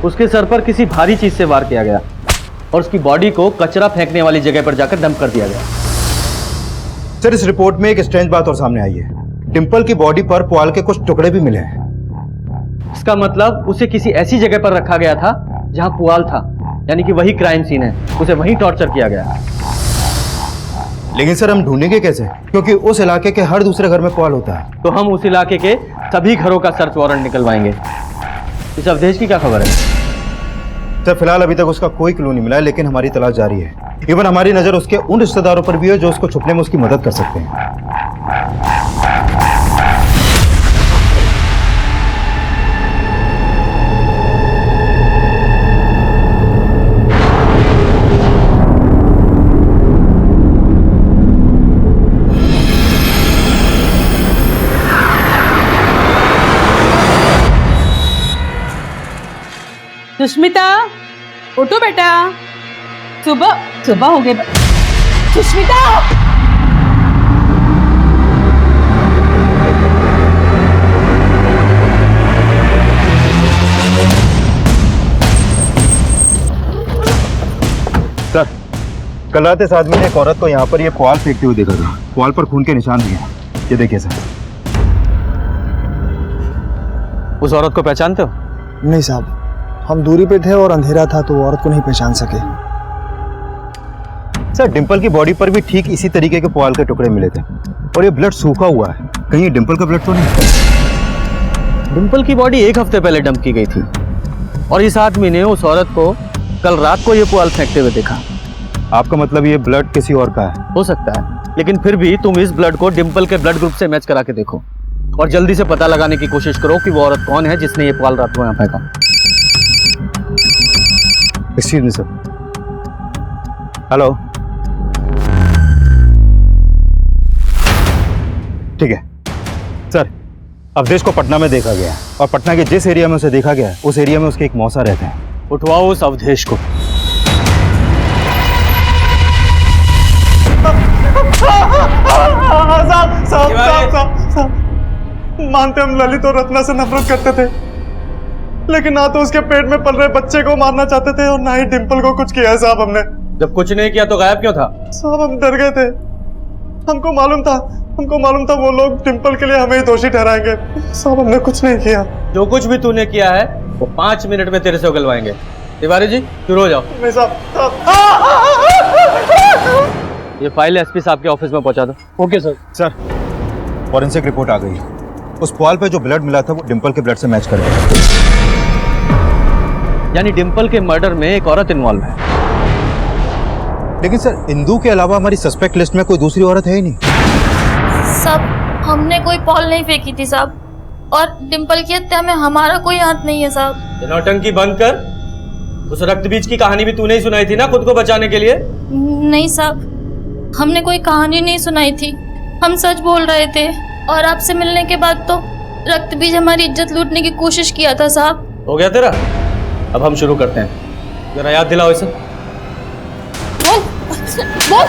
S5: उसके सर पर किसी भारी चीज से वार किया गया और उसकी बॉडी को कचरा फेंकने वाली जगह पर जाकर डंप कर दिया गया।
S14: सर, इस रिपोर्ट में एक स्ट्रेंज बात और सामने आई है। डिंपल की बॉडी पर पुआल के कुछ टुकड़े भी मिले हैं।
S5: इसका मतलब उसे किसी ऐसी जगह पर रखा गया था जहां पुआल था, यानी कि वही क्राइम सीन है। उसे वहीं टॉर्चर किया गया।
S14: लेकिन सर, हम ढूंढेंगे कैसे? क्योंकि उस इलाके के हर दूसरे घर में पुआल होता है।
S5: तो हम उस इलाके के सभी घरों का सर्च वारंट निकलवाएंगे। इस अवधेश की क्या खबर है?
S14: सर, फिलहाल अभी तक उसका कोई क्लू नहीं मिला है, लेकिन हमारी तलाश जारी है। इवन हमारी नजर उसके उन रिश्तेदारों पर भी है जो उसको छुपने में उसकी मदद कर सकते हैं।
S11: सुष्मिता, उठो बेटा, सुबह सुबह हो गई। सुष्मिता,
S14: सर, कल रात इस आदमी ने एक औरत को यहाँ पर ये पुआल फेंकते हुए देखा था। पुआल पर खून के निशान भी हैं। ये देखिए सर।
S5: उस औरत को पहचानते हो?
S17: नहीं साहब, हम दूरी पे थे और अंधेरा था तो औरत को नहीं पहचान सके।
S14: सर, डिंपल की बॉडी पर भी ठीक इसी तरीके के पुआल के टुकड़े मिले थे और ये ब्लड सूखा हुआ है। कहीं ये डिंपल का ब्लड तो नहीं?
S5: डिंपल की बॉडी 1 हफ्ते पहले डंप की गई थी और इस आदमी ने उस औरत को कल रात को ये पुआल फेंकते हुए देखा।
S14: आपका मतलब ये ब्लड किसी और का है?
S5: हो सकता है, लेकिन फिर भी तुम इस ब्लड को डिंपल के ब्लड ग्रुप से मैच करा के देखो और जल्दी से पता लगाने की कोशिश करो कि वो औरत कौन है जिसने ये पुआल रात को यहाँ फेंका।
S14: Excuse me sir. हेलो, ठीक है सर। अवधेश को पटना में देखा गया और पटना के जिस एरिया में उसे देखा गया उस एरिया में उसके एक मौसा रहते हैं।
S5: उठवाओ उस अवधेश को।
S8: मानते हम ललित और रत्ना से नफरत करते थे, लेकिन ना तो उसके पेट में पल रहे बच्चे को मारना चाहते थे और ना ही डिंपल को कुछ किया है साहब हमने।
S5: जब कुछ नहीं किया तो गायब क्यों था?
S8: साहब, हम डर गए थे। हमको मालूम था वो लोग डिंपल के लिए हमें ही दोषी ठहराएंगे। साहब, हमने कुछ नहीं किया।
S5: जो कुछ भी तूने किया है वो 5 मिनट में तेरे से उगलवाएंगे। तिवारी जी, शुरू हो जाओ।
S8: नहीं साहब।
S5: ये फाइल एसपी साहब के ऑफिस में पहुंचा दो।
S14: Okay sir. Sir, forensic report आ गई। उस पुआल पे जो ब्लड मिला था वो डिंपल के ब्लड से मैच कर गया।
S5: यानी डिंपल के मर्डर में एक औरत इन्वॉल्व है।
S14: लेकिन सर, इंदू के अलावा हमारी सस्पेक्ट लिस्ट में कोई दूसरी औरत है ही नहीं।
S6: साहब, हमने कोई पॉल नहीं फेंकी थी साहब, और डिंपल की हत्या में हमारा कोई हाथ नहीं है साहब।
S5: नौटंकी बंद कर। उस रक्त बीज की कहानी भी तूने ही सुनाई थी ना खुद को बचाने के लिए?
S6: नहीं साहब, हमने कोई कहानी नहीं सुनाई थी। हम सच बोल रहे थे और आपसे मिलने के बाद तो रक्त बीज हमारी इज्जत लूटने की कोशिश किया था साहब।
S5: हो गया तेरा? अब हम शुरू करते हैं। जरा याद दिलाओ इसे।
S6: बोल।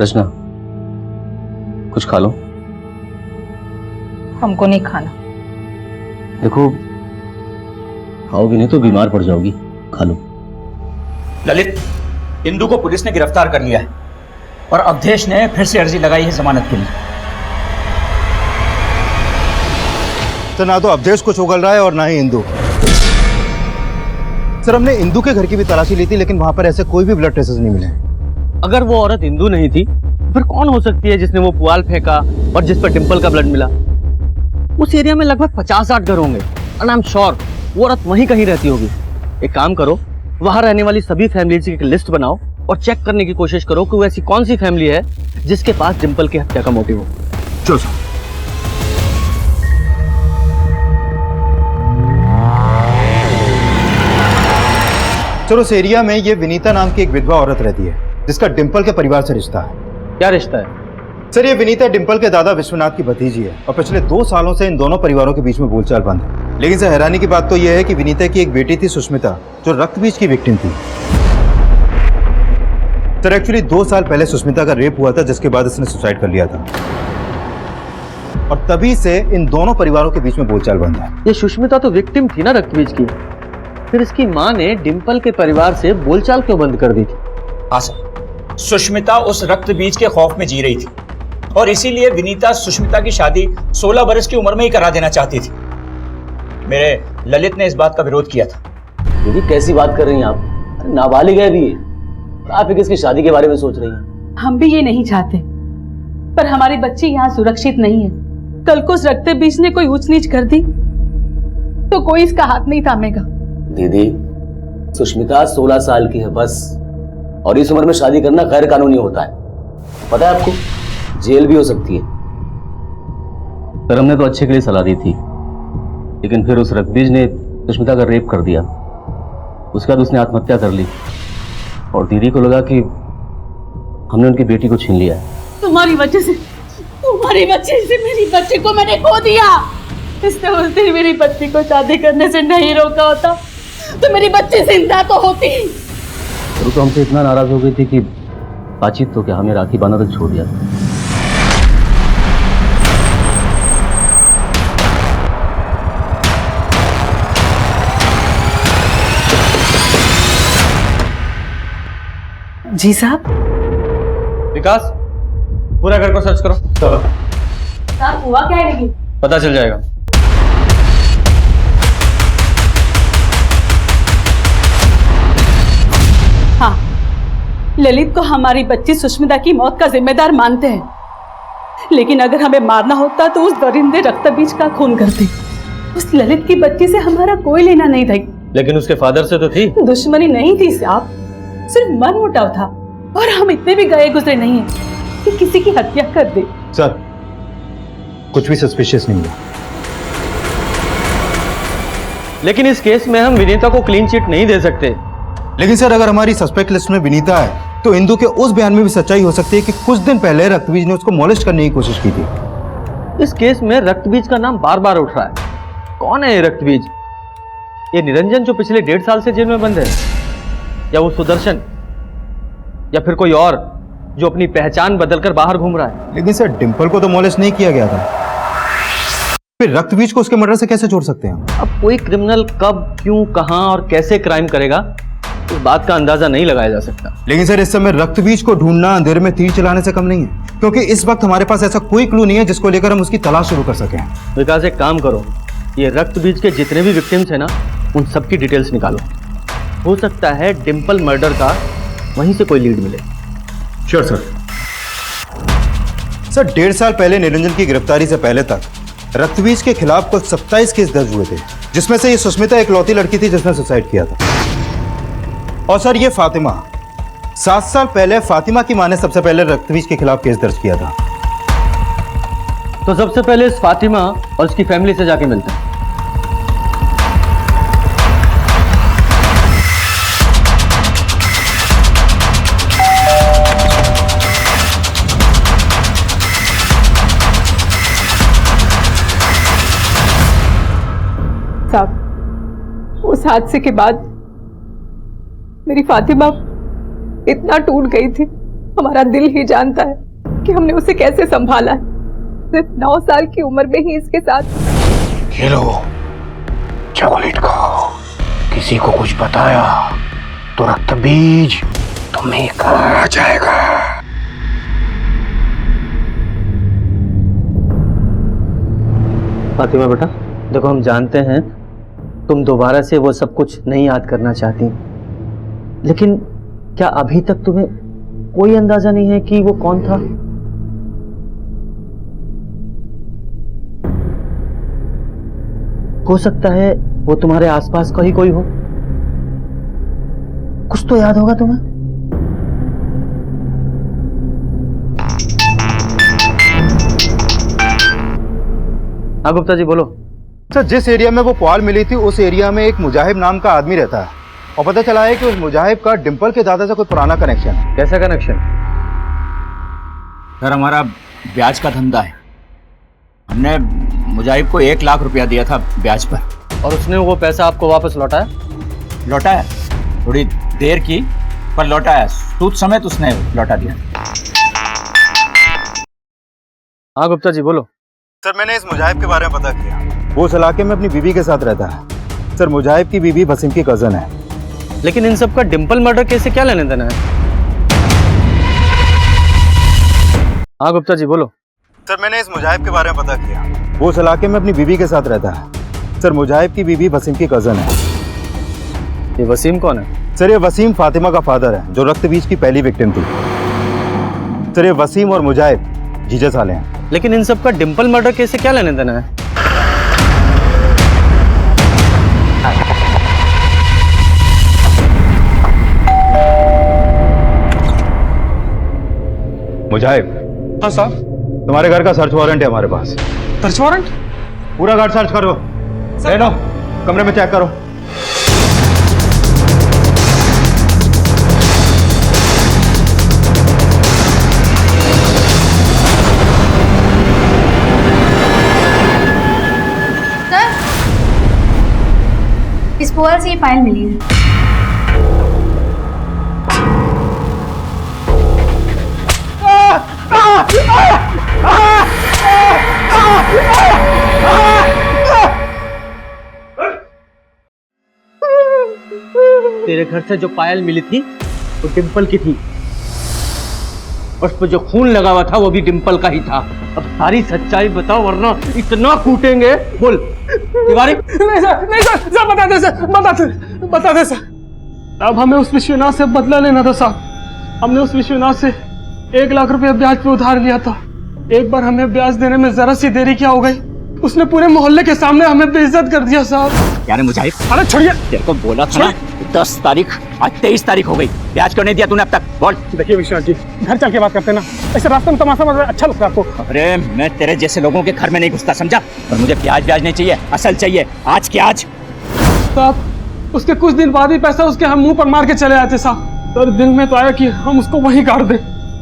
S3: रचना, कुछ खा लो।
S11: हमको नहीं खाना।
S3: देखो, खाओगी नहीं तो बीमार पड़ जाओगी। खा लो।
S4: ललित, इंदू को पुलिस ने गिरफ्तार कर लिया है और अवधेश ने फिर से अर्जी लगाई है जमानत के लिए।
S14: तो ना तो अवधेश कुछ उगल रहा है और ना ही इंदू। सर, हमने इंदू के घर की भी तलाशी ली थी, लेकिन वहां पर ऐसे कोई भी ब्लड ट्रेसेस नहीं मिले।
S5: अगर वो औरत इंदू नहीं थी फिर कौन हो सकती है जिसने वो पुआल फेंका और जिस पर डिंपल का ब्लड मिला? उस एरिया में लगभग 50-60 घर होंगे और आई एम श्योर वो औरत वहीं कहीं रहती होगी। एक काम करो, वहां रहने वाली सभी फैमिलीज की एक लिस्ट बनाओ और चेक करने की कोशिश करो कि वो ऐसी कौन सी फैमिली है जिसके पास डिंपल की हत्या का मोटिव हो।
S14: चलो सर। सर उस एरिया में ये विनीता नाम की एक विधवा औरत रहती है जिसका डिंपल के परिवार से रिश्ता है।
S5: क्या रिश्ता है?
S14: सर ये विनीता डिंपल के दादा विश्वनाथ की भतीजी है और पिछले 2 सालों से इन दोनों परिवारों के बीच में बोलचाल बंद है। लेकिन सर हैरानी की बात तो यह है कि विनीता की एक बेटी थी सुष्मिता जो रक्तबीज की विक्टिम थी। सर एक्चुअली 2 साल पहले सुष्मिता का रेप हुआ था जिसके बाद इसने सुसाइड कर लिया था और तभी से इन दोनों परिवारों के बीच में बोलचाल बंद है।
S5: ये सुष्मिता तो विक्टिम थी ना रक्तबीज की, फिर इसकी माँ ने डिंपल के परिवार से बोलचाल क्यों बंद कर दी थी?
S4: हाँ सर, सुष्मिता उस रक्त बीज के खौफ में जी रही थी और इसीलिए विनीता सुष्मिता की शादी 16 बरस की उम्र में ही करा देना चाहती थी। मेरे ललित ने इस बात का विरोध किया था।
S3: दीदी कैसी बात कर रही हैं आप? नाबालिग है भी, आप किसकी शादी के बारे में सोच रही हैं?
S11: हम भी ये नहीं चाहते, पर हमारी बच्ची यहाँ सुरक्षित नहीं है। कल को उस रक्त बीज ने कोई ऊंच नीच कर दी तो कोई इसका हाथ नहीं थामेगा।
S3: दीदी सुष्मिता 16 साल की है बस, और इस उम्र में शादी करना गैर कानूनी होता है, पता है आपको? जेल भी हो सकती है। सर हमने तो अच्छे के लिए सलाह दी थी, लेकिन फिर उस रक्तबीज ने सुष्मिता का रेप कर दिया। उसके बाद उसने आत्महत्या कर ली और दीदी को लगा कि हमने उनकी बेटी को छीन लिया है।
S11: तुम्हारी वजह से मेरी बच्ची को मैंने खो दिया। इसने उस दिन मेरी बच्ची को शादी करने से नहीं रोका होता तो मेरी बच्ची जिंदा तो होती।
S3: वो तो हमसे इतना नाराज हो गई थी कि बातचीत तो क्या हमें राखी बांधना तक छोड़ दिया।
S11: जी साहब।
S5: विकास पूरा घर को सर्च करो।
S11: साहब हुआ क्या है? लेकिन
S5: पता चल जाएगा।
S11: हाँ, ललित को हमारी बच्ची सुष्मिता की मौत का जिम्मेदार मानते हैं, लेकिन अगर हमें मारना होता तो उस दरिंदे रक्तबीज का खून करते। उस ललित की बच्ची से हमारा कोई लेना नहीं था।
S5: लेकिन उसके फादर से तो थी।
S11: दुश्मनी नहीं थी साहब, सिर्फ मनमुटाव था, और हम इतने भी गए गुजरे नहीं हैं कि किसी की हत्या कर दे।
S14: सर कुछ भी सस्पिशियस नहीं है।
S5: लेकिन इस केस में हम विनीता को क्लीन चिट नहीं दे सकते।
S14: लेकिन सर अगर हमारी सस्पेक्ट लिस्ट में विनीता है तो इंदु के उस बयान में भी सच्चाई हो सकती है कि कुछ दिन पहले रक्तबीज ने उसको मॉलेस्ट करने की कोशिश की थी।
S5: इस केस में रक्तबीज का नाम बार बार उठ रहा है। कौन है ये रक्तबीज? ये निरंजन जो पिछले 1.5 साल से जेल में बंद है, या वो सुदर्शन, या फिर कोई और जो अपनी पहचान बदलकर बाहर घूम रहा है?
S14: लेकिन सर डिंपल को तो मॉलेस्ट नहीं किया गया था, फिर रक्तबीज को उसके मर्डर से कैसे जोड़ सकते हैं?
S5: अब कोई क्रिमिनल कब, क्यों, कहां और कैसे क्राइम करेगा इस बात का अंदाजा नहीं लगाया जा सकता।
S14: लेकिन सर इस समय रक्तबीज को ढूंढना अंधेरे में तीर चलाने से कम नहीं है, क्योंकि इस वक्त हमारे पास ऐसा कोई क्लू नहीं है जिसको लेकर हम उसकी तलाश शुरू कर सकें।
S5: विकास एक काम करो, ये रक्तबीज के जितने भी विक्टिम्स हैं ना, उन सबकी डिटेल्स निकालो। हो सकता है डिंपल मर्डर का वहीं से कोई लीड मिले।
S14: Sure sir. सर 1.5 साल पहले निरंजन की गिरफ्तारी से पहले तक रक्तबीज के खिलाफ कुल 27 केस दर्ज हुए थे, जिसमें से ये सुष्मिता इकलौती लड़की थी जिसने सुसाइड किया था। और सर ये फातिमा, 7 साल पहले फातिमा की मां ने सबसे पहले रक्तबीज के खिलाफ केस दर्ज किया था।
S5: तो सबसे पहले इस फातिमा और उसकी फैमिली से जाके मिलते हैं।
S11: साहब उस हादसे के बाद मेरी फातिमा इतना टूट गई थी, हमारा दिल ही जानता है कि हमने उसे कैसे संभाला है। सिर्फ 9 साल की उम्र में ही इसके साथ।
S10: ये लो चॉकलेट खाओ। किसी को कुछ बताया तो रक्तबीज तुम्हें खा जाएगा।
S5: फातिमा बेटा देखो, हम जानते हैं तुम दोबारा से वो सब कुछ नहीं याद करना चाहती, लेकिन क्या अभी तक तुम्हें कोई अंदाजा नहीं है कि वो कौन था? हो सकता है वो तुम्हारे आसपास का ही कोई हो। कुछ तो याद होगा तुम्हें। हाँ गुप्ता जी बोलो।
S14: सर जिस एरिया में वो पुआल मिली थी उस एरिया में एक मुजाहिब नाम का आदमी रहता है और पता चला है कि उस मुजाहिब का डिंपल के दादा से कोई पुराना कनेक्शन है।
S5: कैसा कनेक्शन?
S4: सर हमारा ब्याज का धंधा है। हमने मुजाहिब को 1 लाख रुपया दिया था ब्याज पर।
S5: और उसने वो पैसा आपको वापस लौटाया?
S4: लौटाया, थोड़ी देर की पर लौटाया, सूद समेत उसने लौटा दिया।
S5: हाँ गुप्ता जी बोलो।
S14: सर मैंने इस मुजाहिब के बारे में पता किया, वो उस इलाके में अपनी बीवी के साथ रहता है। सर मुजाहिब की बीवी वसीम की कजन है।
S5: लेकिन इन सब का डिंपल मर्डर केस से क्या लेने देना है? हाँ गुप्ता जी बोलो।
S14: सर मैंने इस मुजाहिब के बारे में पता किया, वो उस इलाके में अपनी बीवी के साथ रहता है। सर मुजाहिब की बीवी वसीम की कजन है।
S5: ये वसीम कौन है?
S14: सर ये वसीम फातिमा का फादर है जो रक्त बीज की पहली विक्टिम थी। सर ये वसीम और मुजाहिब जीजा साले हैं।
S5: लेकिन इन सब का डिंपल मर्डर केस से क्या लेने देना है?
S14: मुजाहिब।
S8: हाँ साहब।
S14: तुम्हारे घर का सर्च वारंट है हमारे पास।
S8: Search warrant?
S14: पूरा घर सर्च करो। ले लो, कमरे में चेक करो।
S18: इस पुआल से ये फाइल मिली है।
S5: तेरे घर से जो पायल मिली थी वो डिंपल की थी, उस पर जो खून लगा हुआ था वो भी डिंपल का ही था। अब सारी सच्चाई बताओ वरना इतना कूटेंगे। बोल तिवारी।
S8: नहीं सर, बता दे सर। अब हमें उस विश्वनाथ से बदला लेना था साहब। हमने उस विश्वनाथ से 1 लाख रुपया ब्याज पे उधार लिया था। एक बार हमें ब्याज देने में जरा सी देरी क्या हो गई, उसने पूरे मोहल्ले के सामने हमें बेइज्जत कर दिया साहब।
S4: यार मुजाहिब,
S8: अरे छोड़िए।
S4: तेरे को बोला था ना 10 तारीख, आज 23 तारीख हो गई, ब्याज क्यों नहीं दिया तूने अब तक? बोल।
S8: देखिए विश्वनाथ जी, घर चल के बात करते ना, ऐसे रास्ते में तमाशा बजा अच्छा लगता है आपको?
S4: अरे मैं तेरे जैसे लोगों के घर में नहीं घुसता, समझा? और मुझे ब्याज नहीं चाहिए, असल चाहिए, आज के आज।
S8: साहब उसके कुछ दिन बाद ही पैसा उसके हम मुंह पर मार के चले आए थे साहब। तो दिल में तो आया कि हम उसको वहीं काट दें,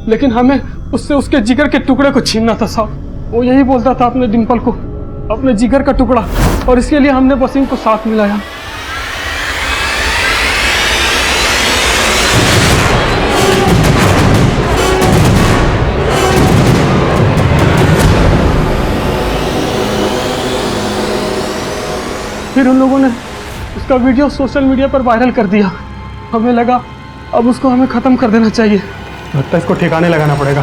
S8: लेकिन हमें उससे उसके जिगर के टुकड़े को छीनना था साहब। वो यही बोलता था अपने डिंपल को अपने जिगर का टुकड़ा, और इसके लिए हमने वसीम को साथ मिलाया। फिर उन लोगों ने उसका वीडियो सोशल मीडिया पर वायरल कर दिया। हमें लगा अब उसको हमें खत्म कर देना चाहिए। लगता है इसको ठिकाने लगाना पड़ेगा।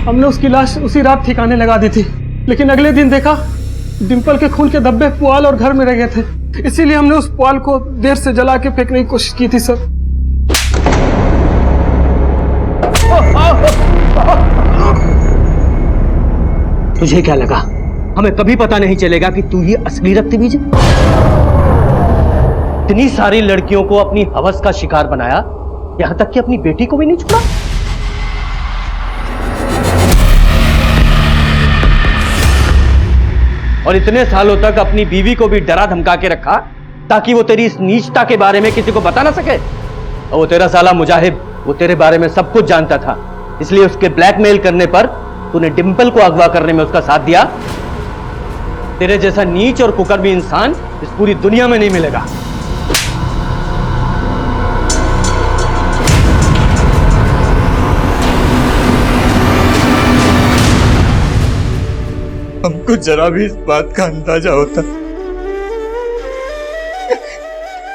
S8: हमने उसकी लाश उसी रात ठिकाने लगा दी थी, लेकिन अगले दिन देखा डिंपल के खून के धब्बे पुआल और घर में रह गए थे। इसीलिए हमने उस पुआल को देर से जला के फेंकने की कोशिश की थी सर।
S5: तुझे क्या लगा हमें कभी पता नहीं चलेगा कि तू ही असली रक्त बीज है? इतनी सारी लड़कियों को अपनी हवस का शिकार बनाया, यहां तक कि अपनी बेटी को भी नहीं छोड़ा। और इतने सालों तक अपनी बीवी को भी डरा धमका के रखा ताकि वो तेरी इस नीचता के बारे में किसी को बता ना सके। और वो तेरा साला मुजाहिब, वो तेरे बारे में सब कुछ जानता था, इसलिए उसके ब्लैकमेल करने पर तूने डिंपल को अगवा करने में उसका साथ दिया। तेरे जैसा नीच और कुकर्मी इंसान इस पूरी दुनिया में नहीं मिलेगा।
S13: हमको जरा भी इस बात का अंदाजा होता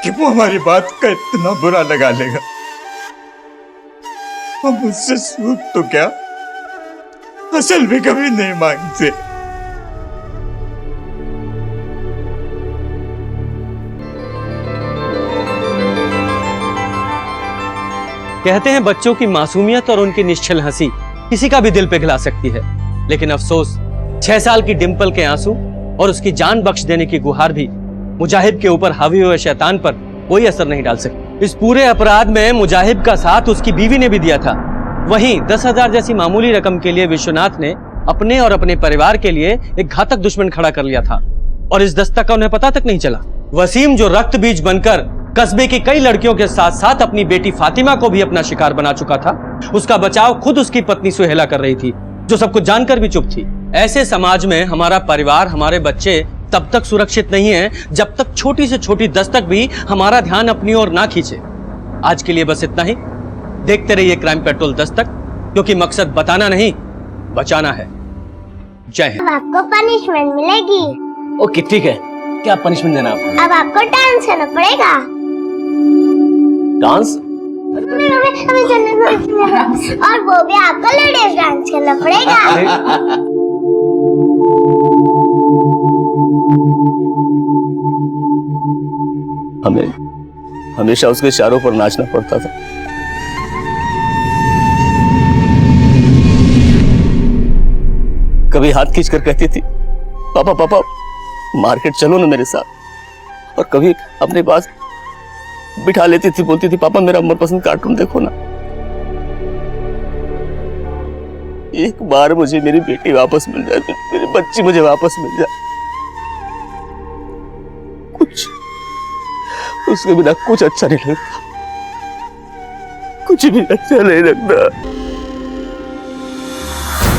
S13: कि वो हमारी बात का इतना बुरा लगा लेगा, हम उससे सूद तो क्या असल भी कभी नहीं मांगते।
S5: कहते हैं बच्चों की मासूमियत और उनकी निश्चल हंसी किसी का भी दिल पिघला सकती है, लेकिन अफसोस 6 साल की डिंपल के आंसू और उसकी जान बख्श देने की गुहार भी मुजाहिब के ऊपर हावी हुए शैतान पर कोई असर नहीं डाल सकती। इस पूरे अपराध में मुजाहिब का साथ उसकी बीवी ने भी दिया था। वहीं 10,000 जैसी मामूली रकम के लिए विश्वनाथ ने अपने और अपने परिवार के लिए एक घातक दुश्मन खड़ा कर लिया था और इस दस्तक का उन्हें पता तक नहीं चला। वसीम जो रक्त बीज बनकर कस्बे की कई लड़कियों के साथ साथ अपनी बेटी फातिमा को भी अपना शिकार बना चुका था, उसका बचाव खुद उसकी पत्नी सुहेला कर रही थी, जो सब कुछ जानकर भी चुप थी। ऐसे समाज में हमारा परिवार, हमारे बच्चे तब तक सुरक्षित नहीं है जब तक छोटी से छोटी दस्तक भी हमारा ध्यान अपनी ओर ना खींचे। आज के लिए बस इतना ही। देखते रहिए क्राइम पेट्रोल दस्तक, क्योंकि मकसद बताना नहीं, बचाना है। जय हिंद।
S2: अब आपको पनिशमेंट मिलेगी।
S3: ओके ठीक है, क्या पनिशमेंट देना आपको?
S2: अब आपको डांस करना पड़ेगा।
S3: डांस?
S2: हमें चलना और वो भी आपको लेडीज डांस करना पड़ेगा।
S3: हमें हमेशा उसके इशारों पर नाचना पड़ता था। कभी हाथ खींच कर कहती थी, पापा पापा मार्केट चलो ना मेरे साथ, और कभी अपने पास बिठा लेती थी, बोलती थी पापा मेरा मनपसंद कार्टून देखो ना। एक बार मुझे मेरी बेटी वापस मिल जाए, मेरी बच्ची मुझे वापस मिल जाए। कुछ उसके बिना कुछ अच्छा नहीं लगता, कुछ भी अच्छा नहीं लगता।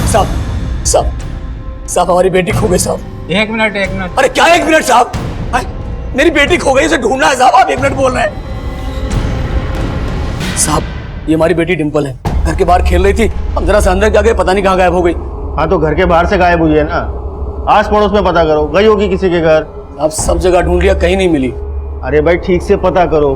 S3: साहब साहब साहब हमारी बेटी खो गई साहब।
S16: एक मिनट।
S3: अरे क्या 1 मिनट साहब? मेरी बेटी खो गई, उसे ढूंढना है साहब। आप 1 मिनट बोल रहे हैं साहब। ये हमारी बेटी डिंपल है, घर के बाहर खेल रही थी, हम जरा सा अंदर गए, पता नहीं कहाँ गायब हो गई।
S7: हाँ तो घर के बाहर से गायब हुई है ना, आस पड़ोस में पता करो, गई होगी किसी के घर।
S3: आप सब जगह ढूंढ लिया, कहीं नहीं मिली।
S7: अरे भाई ठीक से पता करो,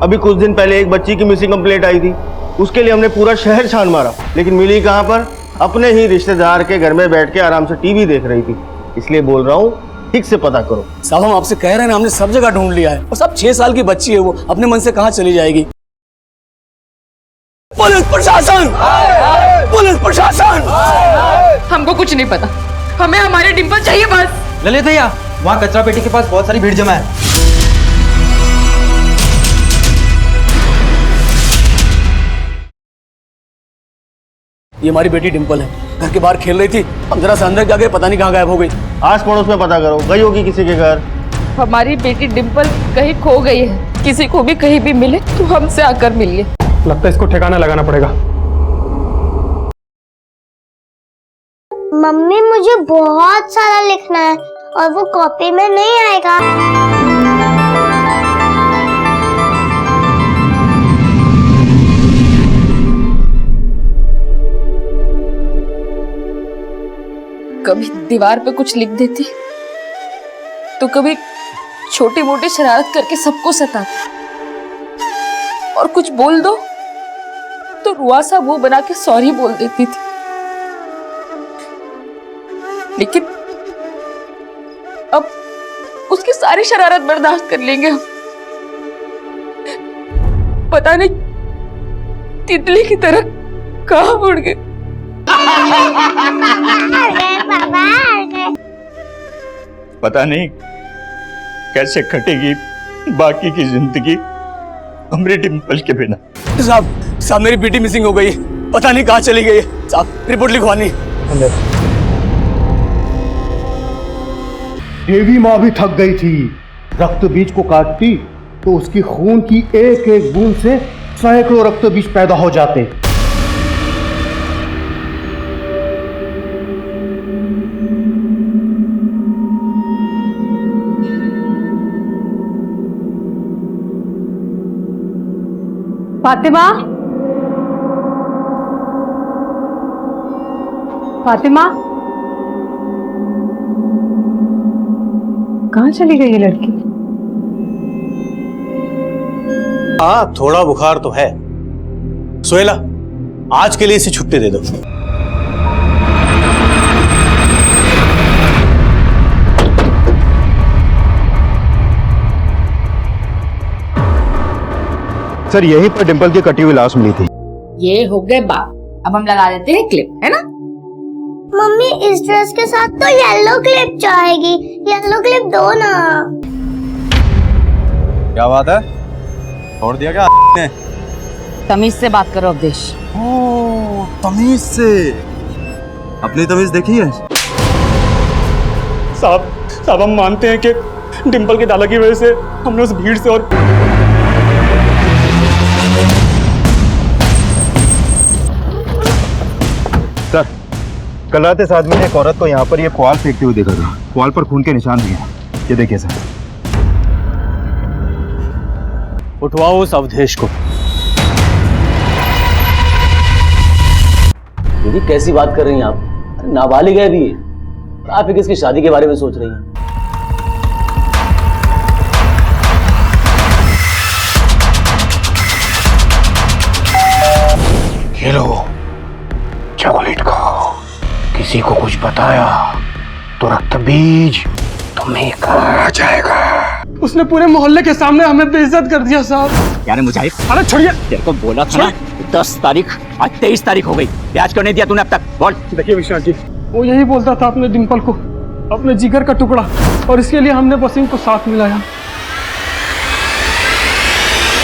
S7: अभी कुछ दिन पहले एक बच्ची की मिसिंग कंप्लेंट आई थी, उसके लिए हमने पूरा शहर छान मारा, लेकिन मिली कहाँ पर? अपने ही रिश्तेदार के घर में बैठ के आराम से टीवी देख रही थी। इसलिए बोल रहा हूँ ठीक से पता करो।
S3: साहब हम आपसे कह रहे हैं ना, हमने सब जगह ढूंढ लिया है, और सब 6 साल की बच्ची है, वो अपने मन से कहाँ चली जाएगी? पुलिस प्रशासन! पुलिस प्रशासन!
S1: हमको कुछ नहीं पता, हमें हमारे डिंपल चाहिए बस।
S15: ललित भैया, वहाँ कचरा पेटी के पास बहुत सारी भीड़ जमा है।
S3: ये हमारी बेटी डिंपल है, घर के बाहर खेल रही थी, हम जरा सा अंदर गए, पता नहीं कहाँ गायब हो गई।
S7: आस पड़ोस में पता करो, गई होगी किसी के घर।
S1: हमारी बेटी डिंपल कहीं खो गई है, किसी को भी कहीं भी मिले तो हमसे आकर मिलिए।
S8: लगता है इसको ठिकाना लगाना पड़ेगा।
S2: मम्मी मुझे बहुत सारा लिखना है और वो कॉपी में नहीं आएगा।
S1: कभी दीवार पे कुछ लिख देती, तो कभी छोटी मोटी शरारत करके सबको सताती, और कुछ बोल दो तो रुआसा मुंह बना के सॉरी बोल देती थी। लेकिन अब उसकी सारी शरारत बर्दाश्त कर लेंगे हम। पता नहीं तितली की तरह कहाँ उड़ गए।
S13: पता नहीं कैसे कटेगी बाकी की जिंदगी हमारी डिंपल के बिना।
S3: साहब मेरी बेटी मिसिंग हो गई, पता नहीं कहाँ चली गई। साहब रिपोर्ट लिखवानी।
S10: देवी माँ भी थक गई थी। रक्त बीज को काटती तो उसकी खून की एक एक बूंद से सैकड़ों रक्त बीज पैदा हो जाते।
S11: फातिमा, फातिमा, कहाँ चली गई ये लड़की?
S12: हाँ थोड़ा बुखार तो है। सोहेला आज के लिए इसे छुट्टी दे दो।
S14: सर यहीं पर डिंपल की कटी हुई लाश मिली थी।
S18: ये हो गए बात, अब हम लगा देते हैं क्लिप, है ना?
S2: मम्मी इस ड्रेस के साथ तो येलो क्लिप चाहेगी, येलो क्लिप दो ना।
S14: क्या बात है? छोड़ दिया क्या ने?
S18: तमीज से बात करो अवधेश।
S14: ओ, तमीज से। अपनी तमीज देखी है?
S8: साहब हम मानते हैं कि डिंपल के दादा की वजह से हमने उस भीड़ से और
S14: सर, कल रात इस आदमी ने एक औरत को यहाँ पर ये पुआल फेंकते हुए देखा था। पुआल पर खून के निशान भी हैं। ये देखिए सर।
S5: उठवाओ उस अवधेश को।
S3: दीदी कैसी बात कर रही हैं आप? अरे नाबालिग है भी ये। आप ही किसकी शादी के बारे में सोच रही हैं?
S10: ये लो, चॉकलेट खाओ। किसी को कुछ बताया तो रक्त बीज तुम्हें खा जाएगा।
S8: उसने पूरे मोहल्ले के सामने हमें बेइज्जत कर दिया साहब।
S4: यार मुझे
S8: अरे छोड़िए,
S4: तेरे को बोला था ना 10 तारीख, आज 23 तारीख हो गई। ब्याज क्यों नहीं दिया तूने अब तक? बोल।
S8: देखिए विश्वनाथ जी, वो यही बोलता था अपने डिंपल को अपने जिगर का टुकड़ा, और इसके लिए हमने वसीम को साथ मिलाया।